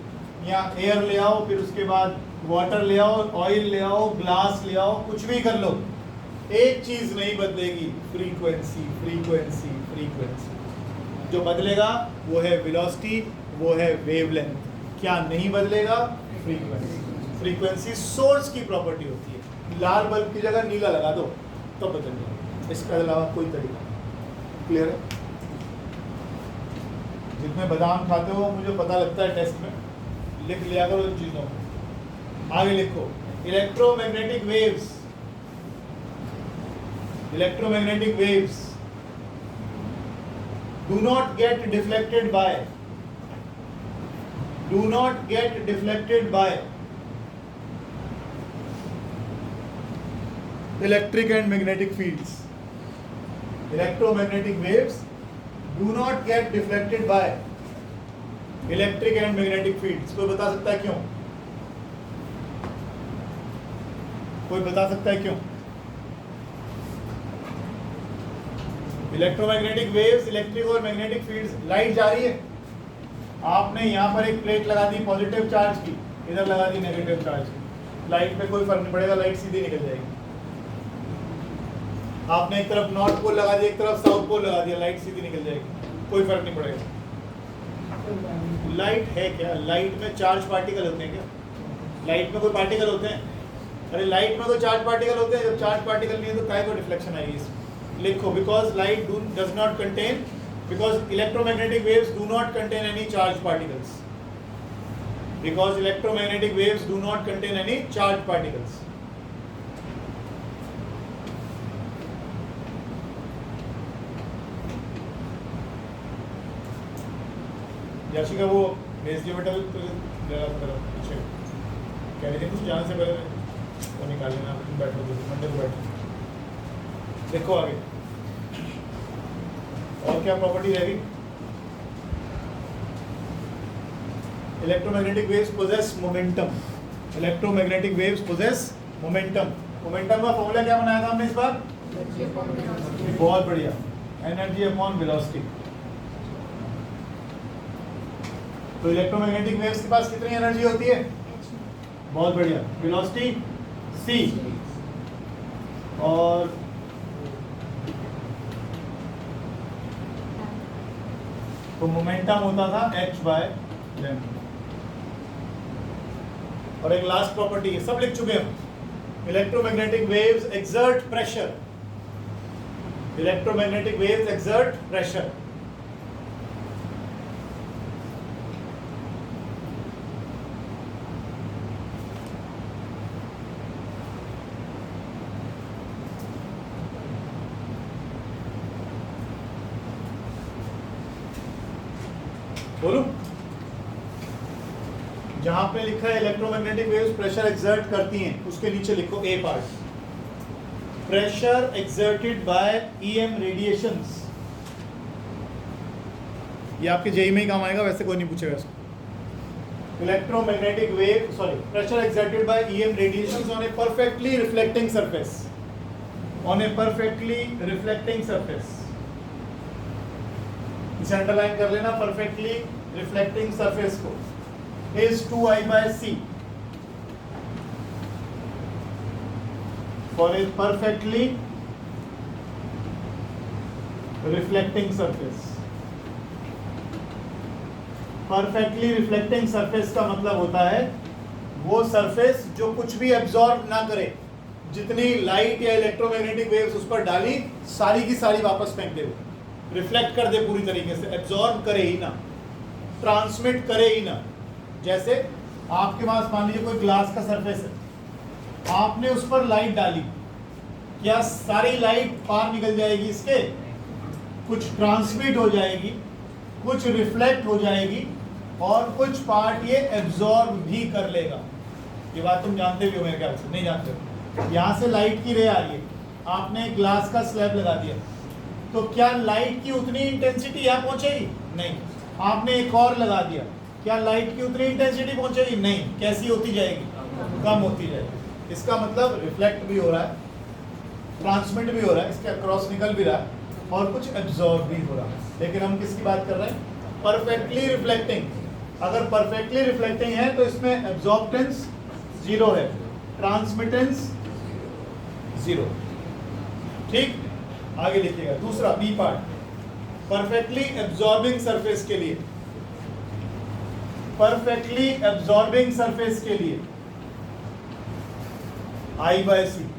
या एयर ले आओ, फिर उसके बाद वाटर ले आओ, ऑयल ले आओ, ग्लास ले आओ, कुछ भी कर लो, एक चीज नहीं बदलेगी, फ्रीक्वेंसी फ्रीक्वेंसी फ्रीक्वेंसी। जो बदलेगा वो है वेलोसिटी, वो है वेवलेंथ। क्या नहीं बदलेगा? फ्रीक्वेंसी। फ्रीक्वेंसी सोर्स की प्रॉपर्टी होती है। लाल बल्ब की जगह नीला लगा दो तो बदल जाएगा, इसके अलावा कोई तरीका नहीं। क्लियर है? जितने बादाम खाते हो मुझे पता लगता है, टेस्ट में लिख लिया करो इन चीजों को। आगे लिखो, electromagnetic waves. Electromagnetic waves do not get deflected by electric and magnetic fields. Electromagnetic waves do not get deflected by electric and magnetic fields. कोई बता सकता है क्यों? कोई बता सकता है क्यों? इलेक्ट्रोमैग्नेटिक वेव्स, इलेक्ट्रिक और मैग्नेटिक फील्ड्स, लाइट जा रही है, आपने यहाँ पर एक प्लेट लगा दी पॉजिटिव चार्ज की, इधर लगा दी नेगेटिव चार्ज की, लाइट पे कोई फर्क नहीं पड़ेगा, लाइट सीधी निकल जाएगी। आपने एक तरफ नॉर्थ पोल लगा दिया, एक तरफ साउथ पोल लगा दिया, लाइट सीधी निकल जाएगी, कोई फर्क नहीं पड़ेगा। लाइट है क्या? लाइट में चार्ज पार्टिकल होते हैं क्या? लाइट में कोई पार्टिकल होते हैं? अरे लाइट में तो चार्ज पार्टिकल होते हैं। जब चार्ज पार्टिकल नहीं है तो काय को डिफ्लेक्शन आएगी इसमें? लिखो, because light does not contain, because electromagnetic waves do not contain any charge particles, because electromagnetic waves do not contain any charge particles. Yashika वो वेजिटेबल पीछे कह रही थी कुछ जाने से पहले वो निकाल लेना, तुम बैठो, मंडे को बैठो। देखो आगे और क्या प्रॉपर्टी रहेगी? Electromagnetic waves possess momentum. Electromagnetic waves possess momentum. Momentum का फॉर्मूला क्या बनाया था हमने इस बार? बहुत बढ़िया, एनर्जी अपॉन वेलोसिटी। तो इलेक्ट्रोमैग्नेटिक वेव्स के पास कितनी एनर्जी होती है? बहुत बढ़िया, वेलोसिटी c, और तो मोमेंटम होता था h/λ। और एक लास्ट प्रॉपर्टी है, सब लिख चुके हम। Electromagnetic waves exert pressure. Electromagnetic waves exert pressure. बोलो, जहां पे लिखा है इलेक्ट्रोमैग्नेटिक वेव्स प्रेशर एक्सर्ट करती हैं, उसके नीचे लिखो A part, pressure exerted by EM radiations. ये आपके जेई में ही काम आएगा, वैसे कोई नहीं पूछेगा इसको। Electromagnetic wave, sorry, pressure exerted by EM radiations on A perfectly reflecting surface, on A perfectly reflecting surface. इसे अंडरलाइन कर लेना, परफेक्टली रिफ्लेक्टिंग सरफेस को, is 2I/c for a perfectly reflecting surface। perfectly reflecting surface का मतलब होता है वो surface जो कुछ भी एब्जॉर्ब ना करे, जितनी लाइट या इलेक्ट्रोमैग्नेटिक वेव्स उस पर डाली सारी की सारी वापस फेंक दे। रिफ्लेक्ट कर दे पूरी तरीके से, एब्जॉर्ब करे ही ना, ट्रांसमिट करे ही ना। जैसे आपके पास मान लीजिए कोई ग्लास का सरफेस है, आपने उस पर लाइट डाली, क्या सारी लाइट पार निकल जाएगी इसके? कुछ ट्रांसमिट हो जाएगी, कुछ रिफ्लेक्ट हो जाएगी, और कुछ पार्ट ये एब्जॉर्ब भी कर लेगा। ये बात तुम जानते भी हो मेरे ख्याल से, नहीं जानते हो? यहाँ से लाइट की रे आ रही है, आपने ग्लास का स्लैब लगा दिया, तो क्या लाइट की उतनी इंटेंसिटी यहाँ पहुंचेगी? नहीं। आपने एक और लगा दिया, क्या लाइट की उतनी इंटेंसिटी पहुंचेगी? नहीं। कैसी होती जाएगी? कम होती जाएगी। इसका मतलब रिफ्लेक्ट भी हो रहा है, ट्रांसमिट भी हो रहा है, इसके अक्रॉस निकल भी रहा है, और कुछ एब्जॉर्ब भी हो रहा है। लेकिन हम किसकी बात कर रहे हैं? Perfectly reflecting. अगर परफेक्टली रिफ्लेक्टिंग है तो इसमें एब्जॉर्बटेंस 0 है, ट्रांसमिटेंस 0। ठीक, आगे लिखिएगा। दूसरा B part, perfectly absorbing surface के लिए, परफेक्टली एब्जॉर्बिंग सरफेस के लिए I/C।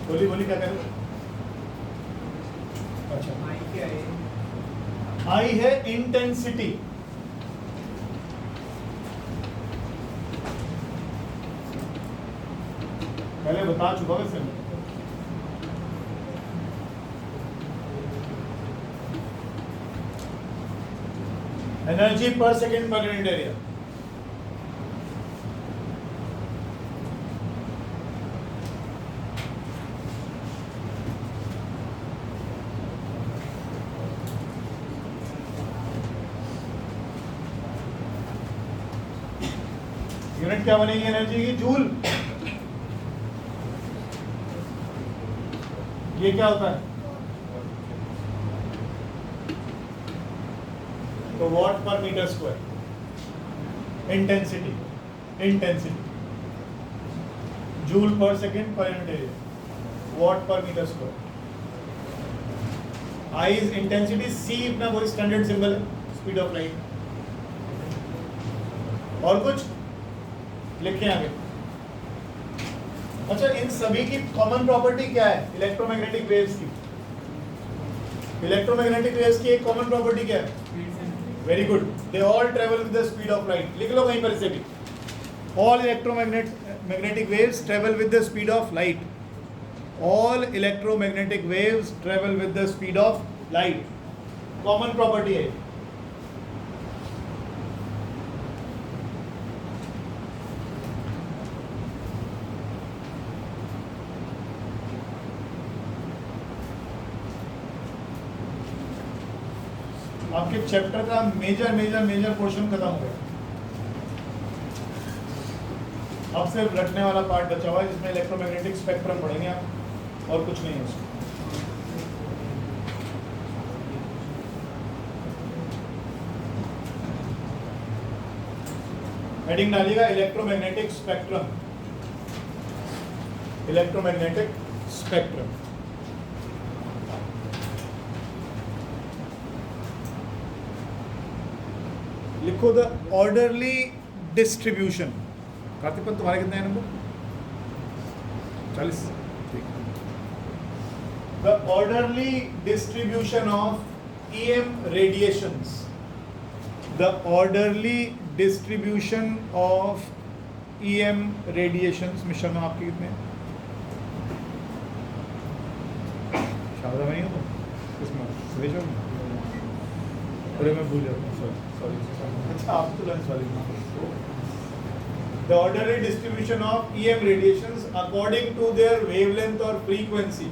बोली बोली क्या करें? अच्छा, I है इंटेंसिटी, पहले बता चुका हूं इसमें। एनर्जी पर second per unit area, unit क्या बनेगी एनर्जी की? जूल। ये क्या होता है? तो watt per metre square. Intensity, intensity joule per second per unit area, watt per metre square. I is intensity, c अपना वो स्टैंडर्ड सिंबल है, स्पीड ऑफ लाइट। और कुछ लिखें आगे। अच्छा, इन सभी की कॉमन प्रॉपर्टी क्या है? इलेक्ट्रोमैग्नेटिक वेव्स की, इलेक्ट्रोमैग्नेटिक वेव्स की एक कॉमन प्रॉपर्टी क्या है? Very good, they all travel with the speed of light. लिख लो कहीं पर से भी, all electromagnetic waves travel with the speed of light, all electromagnetic waves travel with the speed of light, common property है। आपके chapter का major portion खत्म हो गया। अब सिर्फ रटने वाला पार्ट बचा हुआ है, जिसमें इलेक्ट्रोमैग्नेटिक स्पेक्ट्रम पढ़ेंगे आप, और कुछ नहीं है उसमें। हेडिंग डालिएगा इलेक्ट्रोमैग्नेटिक स्पेक्ट्रम, इलेक्ट्रोमैग्नेटिक स्पेक्ट्रम। लिखो द ऑर्डरली डिस्ट्रीब्यूशन। कार्तिकपन तुम्हारे कितने हैं number? 40। The orderly distribution of EM radiations, the orderly distribution of EM radiations. मिश्रण में आपके कितने हैं? शायद नहीं हो तो इसमें सुरेश हो, अरे मैं भूल जाता हूँ, सॉरी। अच्छा, आप तो लंच वाले। The orderly distribution of EM radiations according to their wavelength or frequency.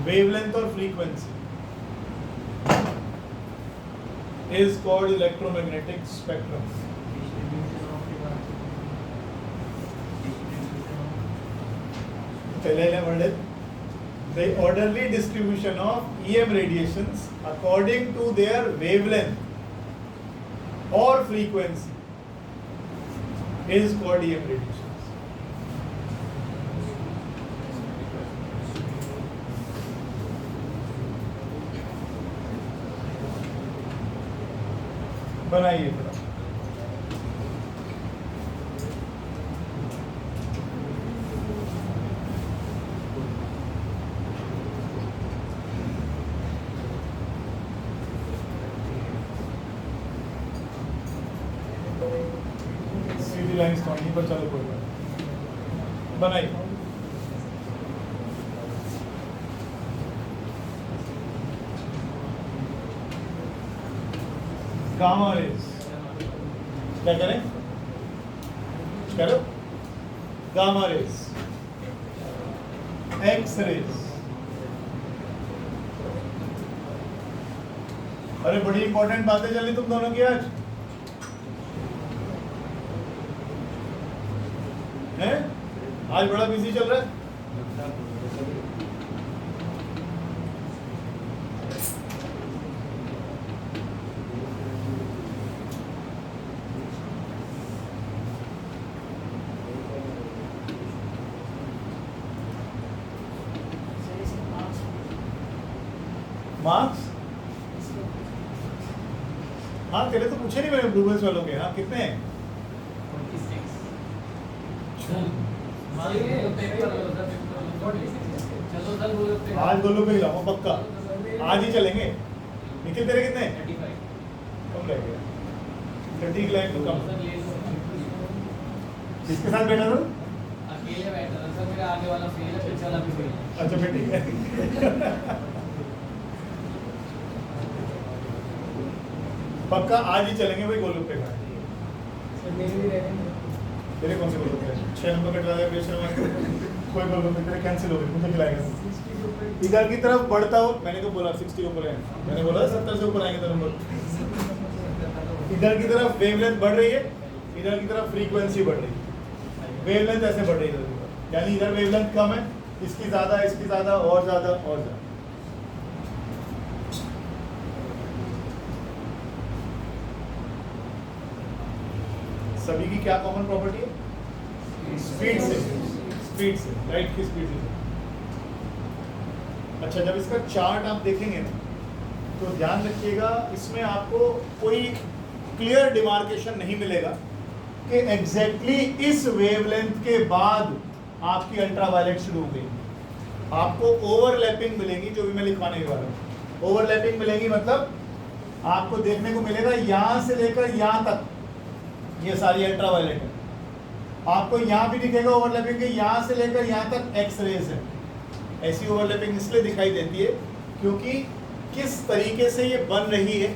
Wavelength or frequency is called electromagnetic spectrum. The orderly distribution of EM radiations according to their wavelength or frequency is called EM radiations. बनाइए थोड़ा। सीधी line तो नहीं, पर चलो कोई बात। बनाइए। Gamma rays क्या करें, करो गामा रेज, एक्स रेज। अरे बड़ी इंपॉर्टेंट बातें चली तुम दोनों की आज है, आज बड़ा बिजी चल रहा है। मार्क्स हाँ तेरे तो पूछे नहीं मैंने ब्लूबेल्स वालों के। हाँ कितने हैं? आज गोलू पे हिलाओ पक्का, आज ही चलेंगे। निखिल तेरे कितने? 35 कम रह गया, 30 लाइन तो कम। किसके साथ बैठा था? अकेले बैठा था सर, मेरा आगे वाला फेल है, पीछे वाला भी फेल है। अच्छा फिर ठीक है। पक्का आज ही चलेंगे भाई गोलगप्पे खाने। सर मेरे भी रहने तेरे कौन से गोलगप्पे हैं? 6 नंबर कटवा दिया पेश में कोई गोलगप्पे तेरे कैंसिल हो गए, मुझे खिलाएगा। इधर की तरफ बढ़ता हो, मैंने तो बोला 60 के ऊपर है, मैंने बोला 70 से ऊपर आएंगे तो नंबर। इधर की तरफ वेवलेंथ बढ़ रही है, इधर की तरफ फ्रीक्वेंसी बढ़ रही है। वेवलेंथ ऐसे बढ़ रही है इधर की तरफ, यानी इधर वेवलेंथ कम है, इसकी ज्यादा, इसकी ज्यादा, और ज्यादा और ज्यादा। सभी की क्या कॉमन प्रॉपर्टी है? स्पीड से, स्पीड से, लाइट की स्पीड से। अच्छा जब इसका चार्ट आप देखेंगे ना तो ध्यान रखिएगा, इसमें आपको कोई क्लियर डिमार्केशन नहीं मिलेगा कि एग्जैक्टली इस वेवलेंथ के बाद आपकी अल्ट्रावायलेट शुरू हो गई। आपको ओवरलैपिंग मिलेगी, जो भी मैं लिखवाने वाला हूँ। ओवरलैपिंग मिलेगी मतलब आपको देखने को मिलेगा यहाँ से लेकर यहाँ तक ये सारी अल्ट्रावायलेट है। आपको यहाँ भी दिखेगा ओवरलैपिंग के, यहाँ से लेकर यहाँ तक एक्स रेज है। ऐसी ओवरलैपिंग इसलिए दिखाई देती है क्योंकि किस तरीके से ये बन रही है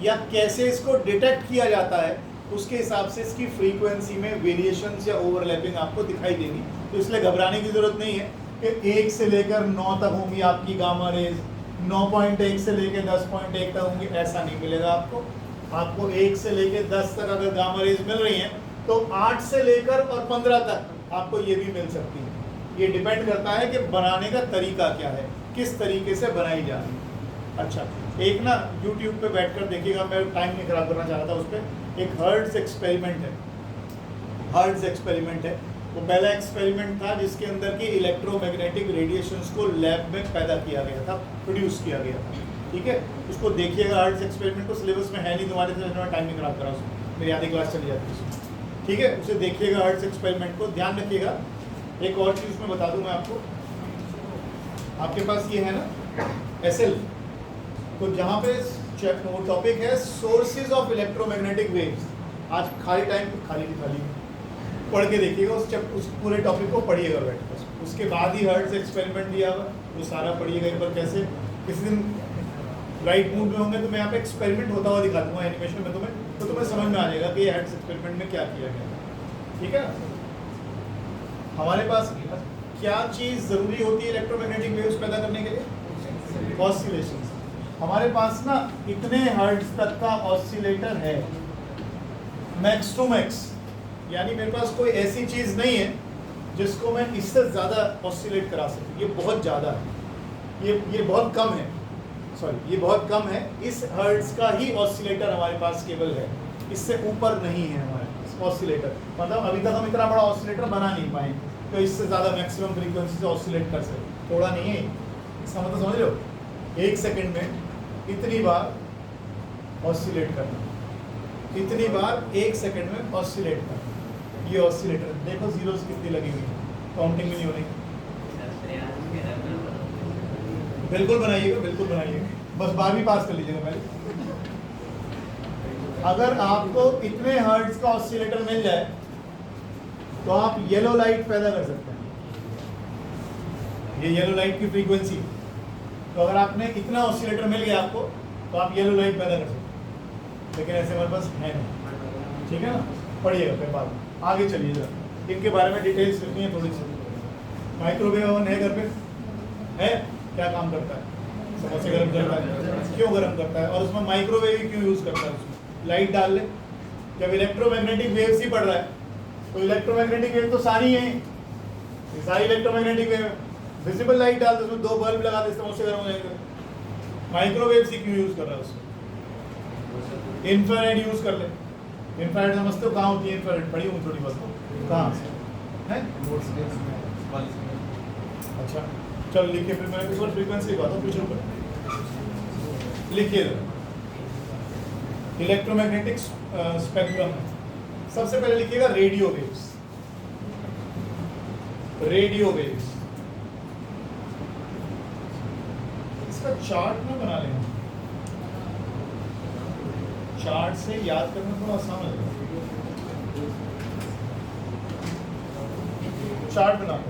या कैसे इसको डिटेक्ट किया जाता है, उसके हिसाब से इसकी फ्रीक्वेंसी में वेरिएशंस या ओवरलैपिंग आपको दिखाई देगी। तो इसलिए घबराने की जरूरत नहीं है कि 1 से लेकर 9 तक होंगी आपकी गामा रेज, 9.1 से लेकर 10.1 तक होंगी, ऐसा नहीं मिलेगा आपको। आपको 1 से लेकर 10 तक अगर गामा रेज मिल रही हैं तो 8 से लेकर और 15 तक आपको ये भी मिल सकती है। ये डिपेंड करता है कि बनाने का तरीका क्या है, किस तरीके से बनाई जा रही है। अच्छा एक ना YouTube पे बैठकर देखिएगा, मैं टाइम नहीं खराब करना चाहता उस पर। एक हर्ट्ज एक्सपेरिमेंट है, हर्ट्ज एक्सपेरिमेंट है। वो पहला एक्सपेरिमेंट था जिसके अंदर की इलेक्ट्रोमैग्नेटिक रेडिएशंस को लैब में पैदा किया गया था, प्रोड्यूस किया गया था। ठीक है, उसको देखिएगा। हर्ट्ज एक्सपेरिमेंट को सिलेबस में है नहीं तुम्हारे, से मैं टाइम नहीं खराब करा उसमें, मेरी आधी क्लास चली जाती है। ठीक है, उसे देखिएगा हर्ट्ज एक्सपेरिमेंट को, ध्यान रखिएगा। एक और चीज़ मैं बता दूं मैं आपको, आपके पास ये है ना SL, तो जहाँ पे वो टॉपिक है सोर्सेज ऑफ इलेक्ट्रोमैग्नेटिक वेव्स। आज खाली टाइम खाली पढ़ के देखिएगा, उस पूरे टॉपिक को पढ़िएगा बैठ कर। उसके बाद ही हर्ट्ज एक्सपेरिमेंट दिया हुआ, वो सारा पढ़िएगा एक बार। कैसे किसी दिन राइट मूड में होंगे तो मैं यहाँ पे एक्सपेरिमेंट होता हुआ दिखा दूंगा एनिमेशन में तुम्हें, तो तुम्हें समझ में आ जाएगा कि ये हर्ट्ज एक्सपेरिमेंट में क्या किया गया। ठीक है, हमारे पास क्या चीज़ ज़रूरी होती है इलेक्ट्रोमैग्नेटिक वेव्स पैदा करने के लिए? ऑसिलेशंस। हमारे पास ना इतने हर्ट्ज तक का ऑसिलेटर है, मैक्स टू मैक्स, यानी मेरे पास कोई ऐसी चीज़ नहीं है जिसको मैं इससे ज़्यादा ऑसिलेट करा सकूँ। ये बहुत ज़्यादा है, ये बहुत कम है, सॉरी ये बहुत कम है। इस हर्ट्ज का ही ऑसिलेटर हमारे पास केवल है, इससे ऊपर नहीं है हमारे पास ऑसिलेटर। मतलब अभी तक हम इतना बड़ा ऑसिलेटर बना नहीं पाए तो इससे ज़्यादा मैक्सिमम फ्रीक्वेंसी से ऑसिलेट कर सकते, थोड़ा नहीं है। इसका मतलब समझ लो, 1 सेकंड में इतनी बार ऑसिलेट करना। इतनी बार 1 सेकंड में ऑसिलेट कर। ये ऑसिलेटर देखो जीरोस कितनी लगी हुई है, काउंटिंग में नहीं हो रही। बिल्कुल बनाइएगा, बिल्कुल बनाइएगा, बस 12वीं पास कर लीजिएगा पहले। अगर आपको इतने हर्ट्ज का ऑसिलेटर मिल जाए तो आप येलो लाइट पैदा कर सकते हैं। ये येलो लाइट की फ्रीक्वेंसी, तो अगर आपने इतना ऑसिलेटर मिल गया आपको तो आप येलो लाइट पैदा कर सकते हैं, लेकिन ऐसे हमारे पास है नहीं। ठीक है ना, पढ़िएगा फिर बाद में। आगे चलिए जरा, इनके बारे में डिटेल्स लिखनी है थोड़ी सी। माइक्रोवेव ओवन है घर पे? है? क्या काम करता है? समोसे गर्म करता है। क्यों गर्म करता है? और उसमें माइक्रोवेव ही क्यों यूज करता है? उसमें लाइट डाल ले। जब इलेक्ट्रोमैग्नेटिक वेव्स ही पढ़ रहा है तो इलेक्ट्रोमैग्नेटिक वेव तो सारी हैं, ये सारी इलेक्ट्रोमैग्नेटिक वेव है। विजिबल लाइट डाल दो, उसमें 2 बल्ब लगा दे, समोसे गर्म हो जाएंगे। माइक्रोवेव ही क्यों यूज कर रहा है उसमें? इंफ्रारेड यूज कर ले। इंफ्रारेड समझते हो कहाँ होती है? इंफ्रारेड पढ़ी हूँ थोड़ी बहुत, कहाँ से है? अच्छा चल लिखिए, फिर मैं इस बार फ्रीक्वेंसी लिखवाता हूँ, शुरू कर लिखिए। इलेक्ट्रोमैग्नेटिक स्पेक्ट्रम है। सबसे पहले लिखिएगा रेडियो वेव्स। रेडियो वेव्स, इसका चार्ट ना बना लेना, चार्ट से याद करना थोड़ा आसान लगेगा। चार्ट बना लो।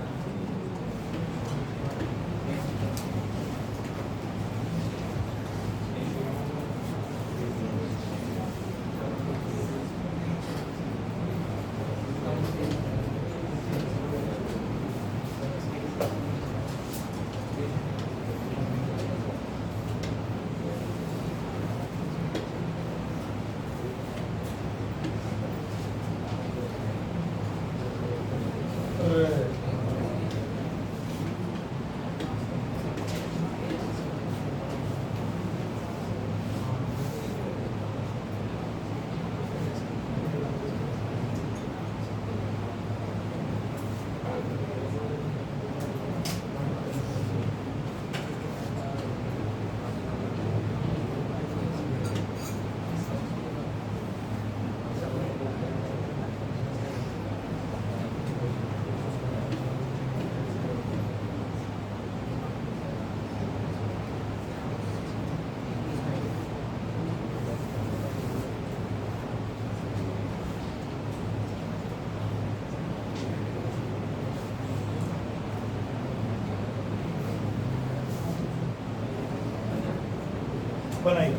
बनाइए।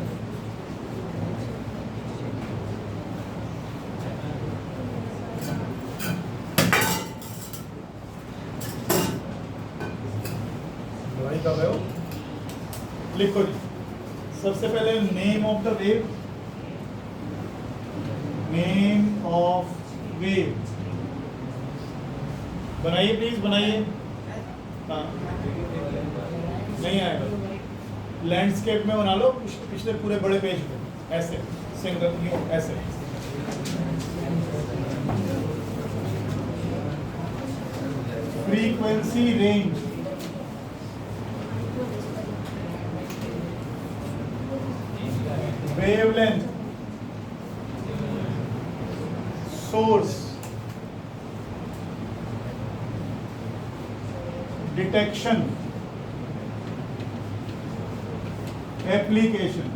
दवाई कर रहे हो? लिखो जी। सबसे पहले name of the wave, name of wave बनाइए प्लीज, बनाइए। हाँ नहीं आएगा, लैंडस्केप में बना लो, पिछले पूरे बड़े पेज पे ऐसे सिंगल ऐसे। Frequency range, wavelength, source, detection, application.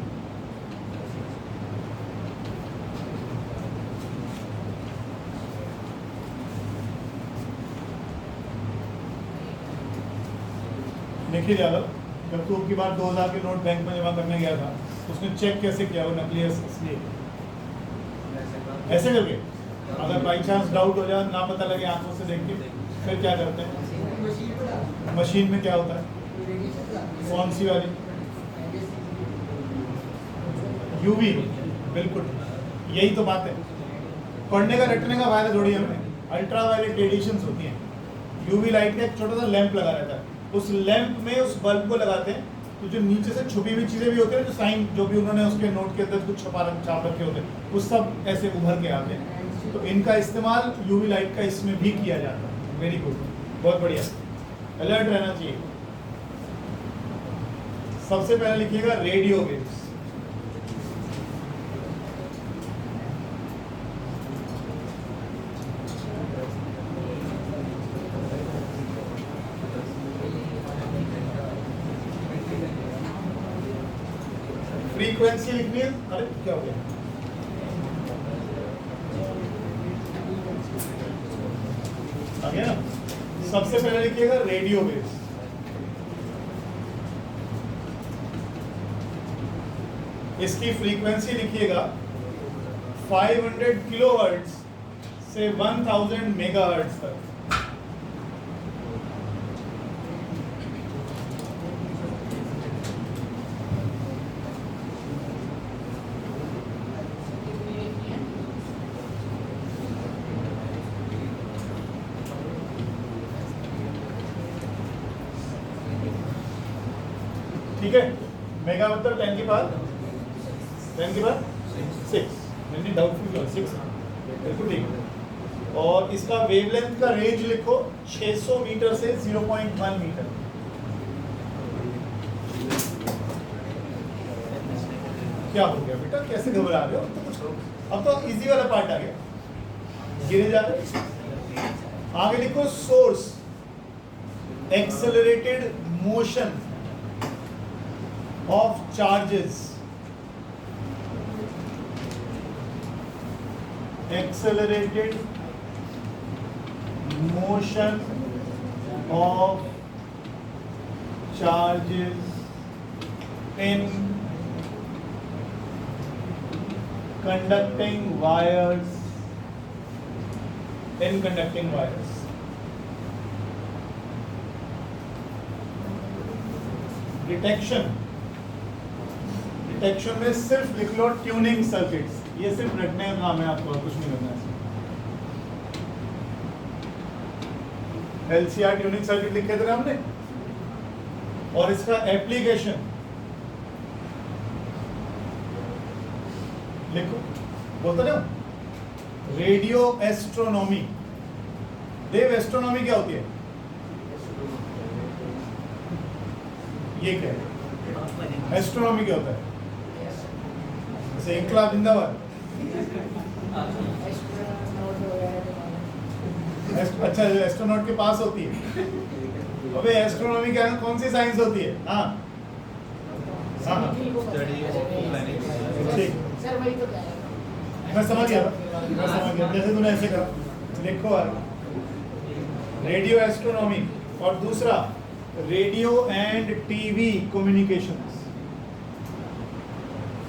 देखिए यादव, जब तू की बार 2000 के नोट बैंक में जमा करने गया था, उसने चेक कैसे किया? वो नकली है इसलिए ऐसे करके। अगर बाई चांस डाउट हो जाए, ना पता लगे आंखों से देख के, फिर क्या करते हैं? मशीन में क्या होता है? कौन सी वाली? यूवी। बिल्कुल, यही तो बात है। पढ़ने का रटने का फायदा थोड़ी हमें। अल्ट्रावायलेट रेडिएशंस होती हैं। यूवी लाइट का एक छोटा सा लैंप लगा रहता है, उस लैंप में उस बल्ब को लगाते हैं तो जो नीचे से छुपी हुई चीज़ें भी होती हैं, जो साइन जो भी उन्होंने उसके नोट के अंदर कुछ छाप रखे होते हैं, वो सब ऐसे उभर के आते हैं। तो इनका इस्तेमाल यूवी लाइट का इसमें भी किया जाता है। वेरी गुड, बहुत बढ़िया, अलर्ट रहना चाहिए। सबसे पहले लिखिएगा रेडियो वेव्स। फ्रीक्वेंसी लिखनी है। अरे क्या हो गया? आ गया ना? सबसे पहले लिखिएगा रेडियो वेव्स। इसकी फ्रीक्वेंसी लिखिएगा 500 किलोहर्ट्ज से 1000 मेगाहर्ट्ज तक। ठीक है, मेगा मतलब 10 की पावर 6, यानी डाउटफुल 6, बिल्कुल ठीक। और इसका वेवलेंथ का रेंज लिखो 600 मीटर से 0.1 मीटर। क्या हो गया बेटा, कैसे घबरा रहे हो? तो कुछ अब तो इजी वाला पार्ट आ गया, गिरे जा रहे। आगे लिखो source accelerated motion of charges, accelerated motion of charges in conducting wires, detection में सिर्फ लिख लो ट्यूनिंग सर्किट्स, ये सिर्फ रटने का काम है आपको, कुछ नहीं करना है। LCR ट्यूनिंग सर्किट लिखे थे हमने, और इसका एप्लीकेशन लिखो, बोलते ना रेडियो एस्ट्रोनॉमी। देव, एस्ट्रोनॉमी क्या होती है? ये क्या है? एस्ट्रोनॉमी क्या होता है? जैसे इंकलाब जिंदाबाद। अच्छा, एस्ट्रोनॉट के पास होती है। अबे एस्ट्रोनॉमी क्या है, कौन सी साइंस होती है? हाँ हाँ ठीक, मैं समझ गया, जैसे तूने ऐसे कहा लिखो रेडियो एस्ट्रोनॉमी। और दूसरा radio and TV communications,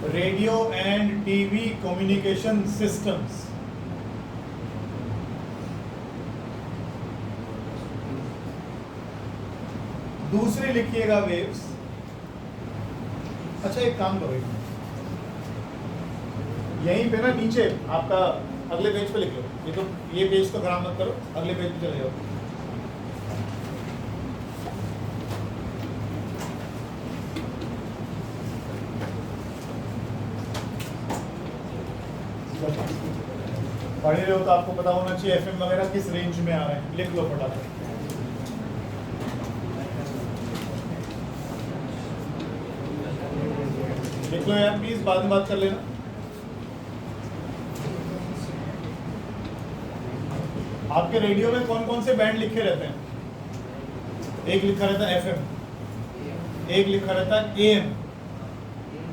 radio and TV communication systems. दूसरी लिखिएगा वेव्स। अच्छा एक काम करो, यहीं पे ना नीचे आपका अगले पेज पे लिख लो। ये पेज तो खराब मत करो, अगले पेज पे चले जाओ। पढ़ रहे हो तो आपको पता होना चाहिए एफएम वगैरह किस रेंज में आ रहे हैं। लिख लो फटाफट। लिख लो यार प्लीज, बाद में बात कर लेना। आपके रेडियो में कौन कौन से बैंड लिखे रहते हैं? एक लिखा रहता है एफएम, एक लिखा रहता है एएम,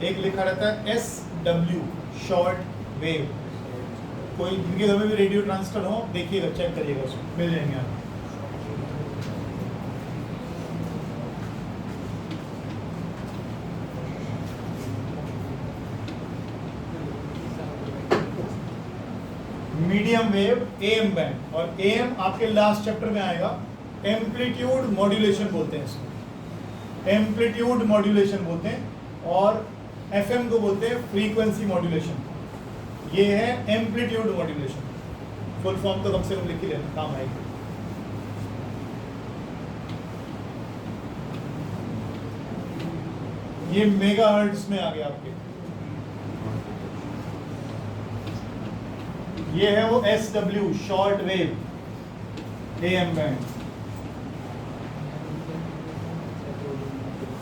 एक लिखा रहता है एसडब्ल्यू शॉर्ट वेव। कोई जिनके घर में भी रेडियो ट्रांसफर हो देखिएगा, चेक करिएगा, उसमें मिल जाएंगे आप। मीडियम वेव एएम बैंड, और एएम आपके लास्ट चैप्टर में आएगा। एम्पलीट्यूड मॉड्यूलेशन बोलते हैं इसको, एम्पलीट्यूड मॉड्यूलेशन बोलते हैं। और एफएम को बोलते हैं फ्रीक्वेंसी मॉड्यूलेशन। ये है एम्पलीट्यूड मॉड्यूलेशन। फुल फॉर्म तो कम से कम लिख ही लेना, काम आएगी। ये मेगाहर्ट्ज में आ गया आपके। ये है वो SW short wave am band.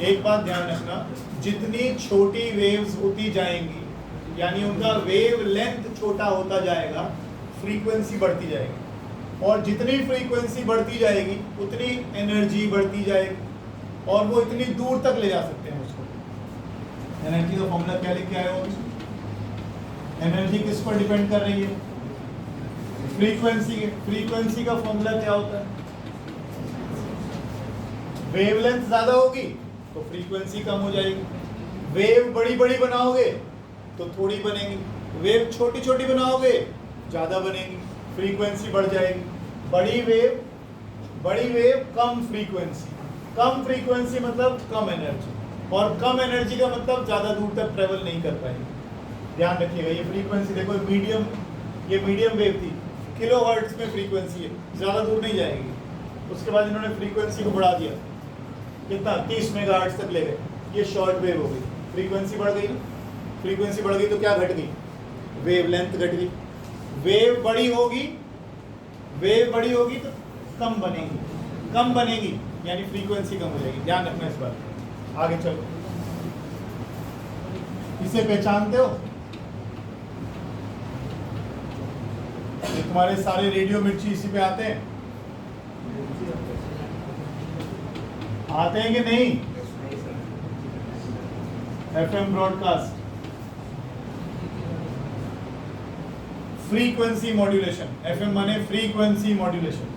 एक बात ध्यान रखना, जितनी छोटी वेव्स होती जाएंगी, यानी उनका वेव लेंथ छोटा होता जाएगा, फ्रीक्वेंसी बढ़ती जाएगी। और जितनी फ्रीक्वेंसी बढ़ती जाएगी उतनी एनर्जी बढ़ती जाएगी, और वो इतनी दूर तक ले जा सकते हैं उसको। एनर्जी का फॉर्मूला क्या लिख के आए हो अभी? एनर्जी किस पर डिपेंड कर रही है? फ्रीक्वेंसी के। फ्रीक्वेंसी का फॉर्मूला क्या होता है? वेवलेंथ ज्यादा होगी तो फ्रीक्वेंसी कम हो जाएगी, वेव बड़ी बड़ी बनाओगे तो थोड़ी बनेगी, वेव छोटी छोटी बनाओगे ज्यादा बनेगी, फ्रीक्वेंसी बढ़ जाएगी। बड़ी वेव कम फ्रीक्वेंसी मतलब कम एनर्जी, और कम एनर्जी का मतलब ज्यादा दूर तक ट्रेवल नहीं कर पाएगी। ध्यान रखिएगा, ये फ्रीक्वेंसी देखो, ये मीडियम वेव थी, किलोहर्ट्ज में फ्रीक्वेंसी है, ज्यादा दूर नहीं जाएगी। उसके बाद इन्होंने फ्रीक्वेंसी को बढ़ा दिया, कितना 30 मेगाहर्ट्ज तक ले गए, ये शॉर्ट वेव हो गई, फ्रीक्वेंसी बढ़ गई ना। फ्रीक्वेंसी बढ़ गई तो क्या घट गई? वेवलेंथ घट गई। वेव बड़ी होगी तो कम बनेगी यानी फ्रीक्वेंसी कम हो जाएगी। ध्यान रखना इस बात। आगे चलो, इसे पहचानते हो? ये तुम्हारे सारे रेडियो मिर्ची इसी पे आते हैं कि नहीं? FM broadcast, frequency modulation. FM माने frequency modulation.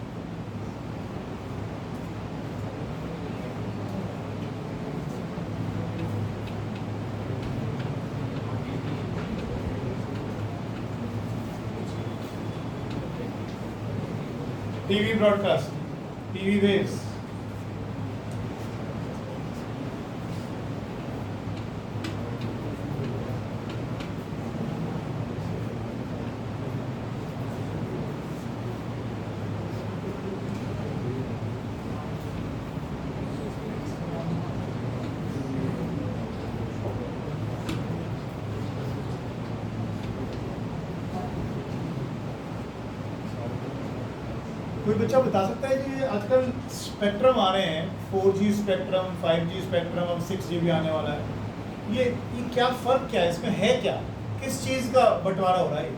TV broadcast, TV waves, कोई बच्चा बता सकता है कि आजकल स्पेक्ट्रम आ रहे हैं, 4G स्पेक्ट्रम, 5G स्पेक्ट्रम, अब 6G भी आने वाला है, ये क्या फर्क क्या है इसमें? है क्या, किस चीज़ का बंटवारा हो रहा है?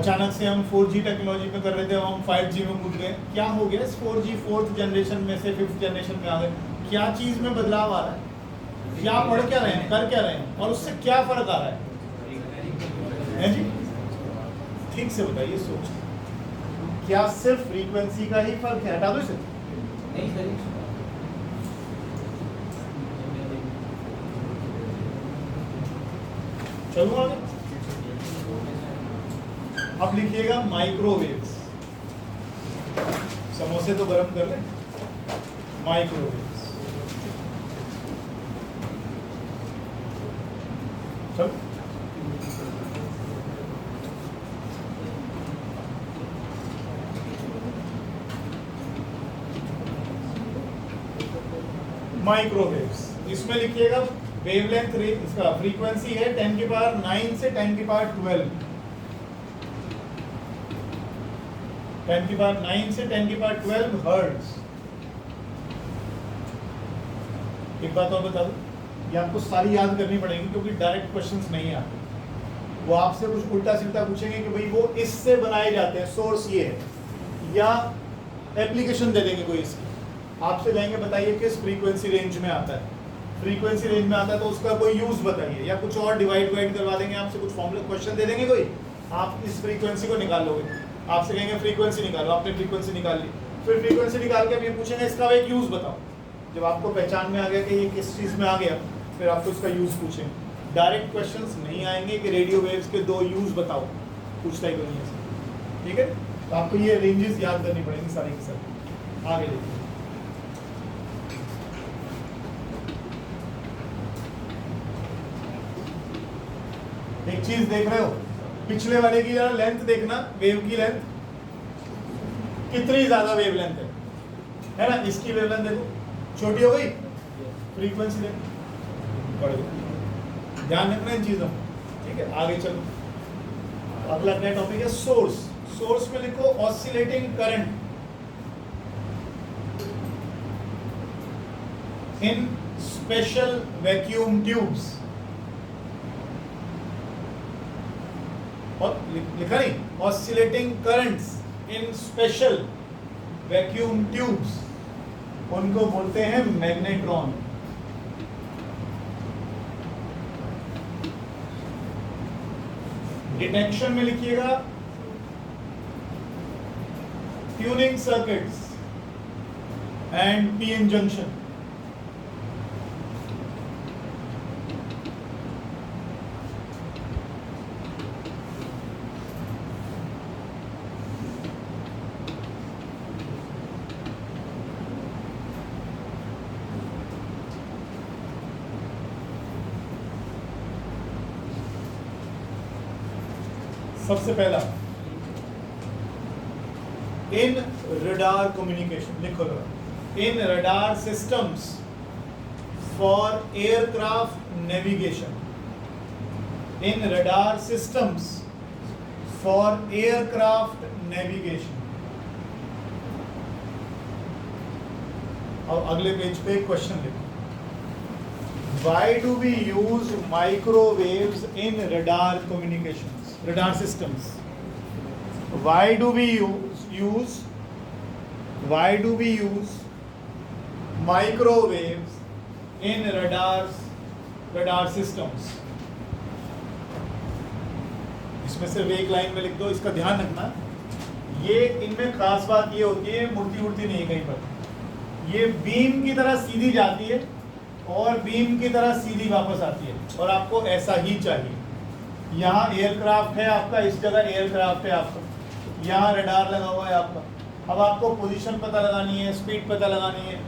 अचानक से हम 4G टेक्नोलॉजी पे कर रहे थे, अब हम 5G में कूद गए, क्या हो गया? इस 4G 4th जनरेशन में से 5th जनरेशन में आ गए, क्या चीज़ में बदलाव आ रहा है? क्या पढ़ क्या रहे हैं, कर क्या रहे हैं, और उससे क्या फर्क आ रहा है जी? ठीक से बताइए, सोच। क्या सिर्फ फ्रीक्वेंसी का ही फर्क है? हटा दो इसे। नहीं सर, चलो आगे। अब लिखिएगा माइक्रोवेव्स। समोसे तो गर्म कर लें। माइक्रोवेव्स, चलो। माइक्रोवेव्स, इसमें लिखिएगा वेवलेंथ रेट, इसका फ्रीक्वेंसी है 10⁹ से 10⁻12, 10⁹ से 10⁻12 हर्ट्ज। एक बात और बता दूं, ये आपको सारी याद करनी पड़ेगी क्योंकि डायरेक्ट क्वेश्चंस नहीं आते। वो आपसे कुछ उल्टा सीधा पूछेंगे कि भाई वो इससे बनाए जाते हैं, सोर्स ये है, या एप्लीकेशन दे देंगे कोई इसकी, आपसे कहेंगे बताइए किस फ्रीक्वेंसी रेंज में आता है। फ्रीक्वेंसी रेंज में आता है तो उसका कोई यूज बताइए, या कुछ और डिवाइड करवा देंगे आपसे, कुछ फॉर्मूला क्वेश्चन दे देंगे कोई, आप इस फ्रीक्वेंसी को निकालोगे, आपसे कहेंगे फ्रीक्वेंसी निकालो, आपने फ्रीक्वेंसी निकाल ली, फिर फ्रीक्वेंसी निकाल के अब ये पूछेंगे इसका एक यूज बताओ। जब आपको पहचान में आ गया कि ये किस चीज़ में आ गया, फिर आपको इसका यूज पूछेंगे। डायरेक्ट क्वेश्चंस नहीं आएंगे कि रेडियो वेव्स के 2 यूज बताओ, पूछता ही कोई नहीं है। ठीक है, तो आपको ये रेंजेस याद करनी पड़ेंगी सारी के साथ। आगे देखिए, एक चीज देख रहे हो, पिछले वाले की जरा लेंथ देखना, वेव की लेंथ कितनी ज्यादा वेव लेंथ है ना। इसकी वेव लेंथ देखो, छोटी हो गई, फ्रीक्वेंसी देखो बढ़ गई। ध्यान रखना इन चीजों, ठीक है। आगे चलो, अगला नया टॉपिक है सोर्स। सोर्स में लिखो oscillating current in special vacuum tubes. और लिखा नहीं, oscillating currents in special vacuum tubes, उनको बोलते हैं मैग्नेट्रॉन। डिटेक्शन में लिखिएगा tuning circuits and PN junction. सबसे पहला इन रडार कम्युनिकेशन लिखो, in radar systems for aircraft navigation, in radar systems for aircraft navigation. और अगले पेज पे क्वेश्चन लिखो, why do we use microwaves in radar communications, radar systems? Why do we use microwaves in radar systems? इसमें सिर्फ एक line में लिख दो, इसका ध्यान रखना। ये इनमें खास बात ये होती है, मूर्ति नहीं है कहीं पर, ये बीम की तरह सीधी जाती है और बीम की तरह सीधी वापस आती है, और आपको ऐसा ही चाहिए। यहाँ एयरक्राफ्ट है आपका, इस जगह एयरक्राफ्ट है आपका, यहाँ रडार लगा हुआ है आपका। अब आपको पोजीशन पता लगानी है, स्पीड पता लगानी है,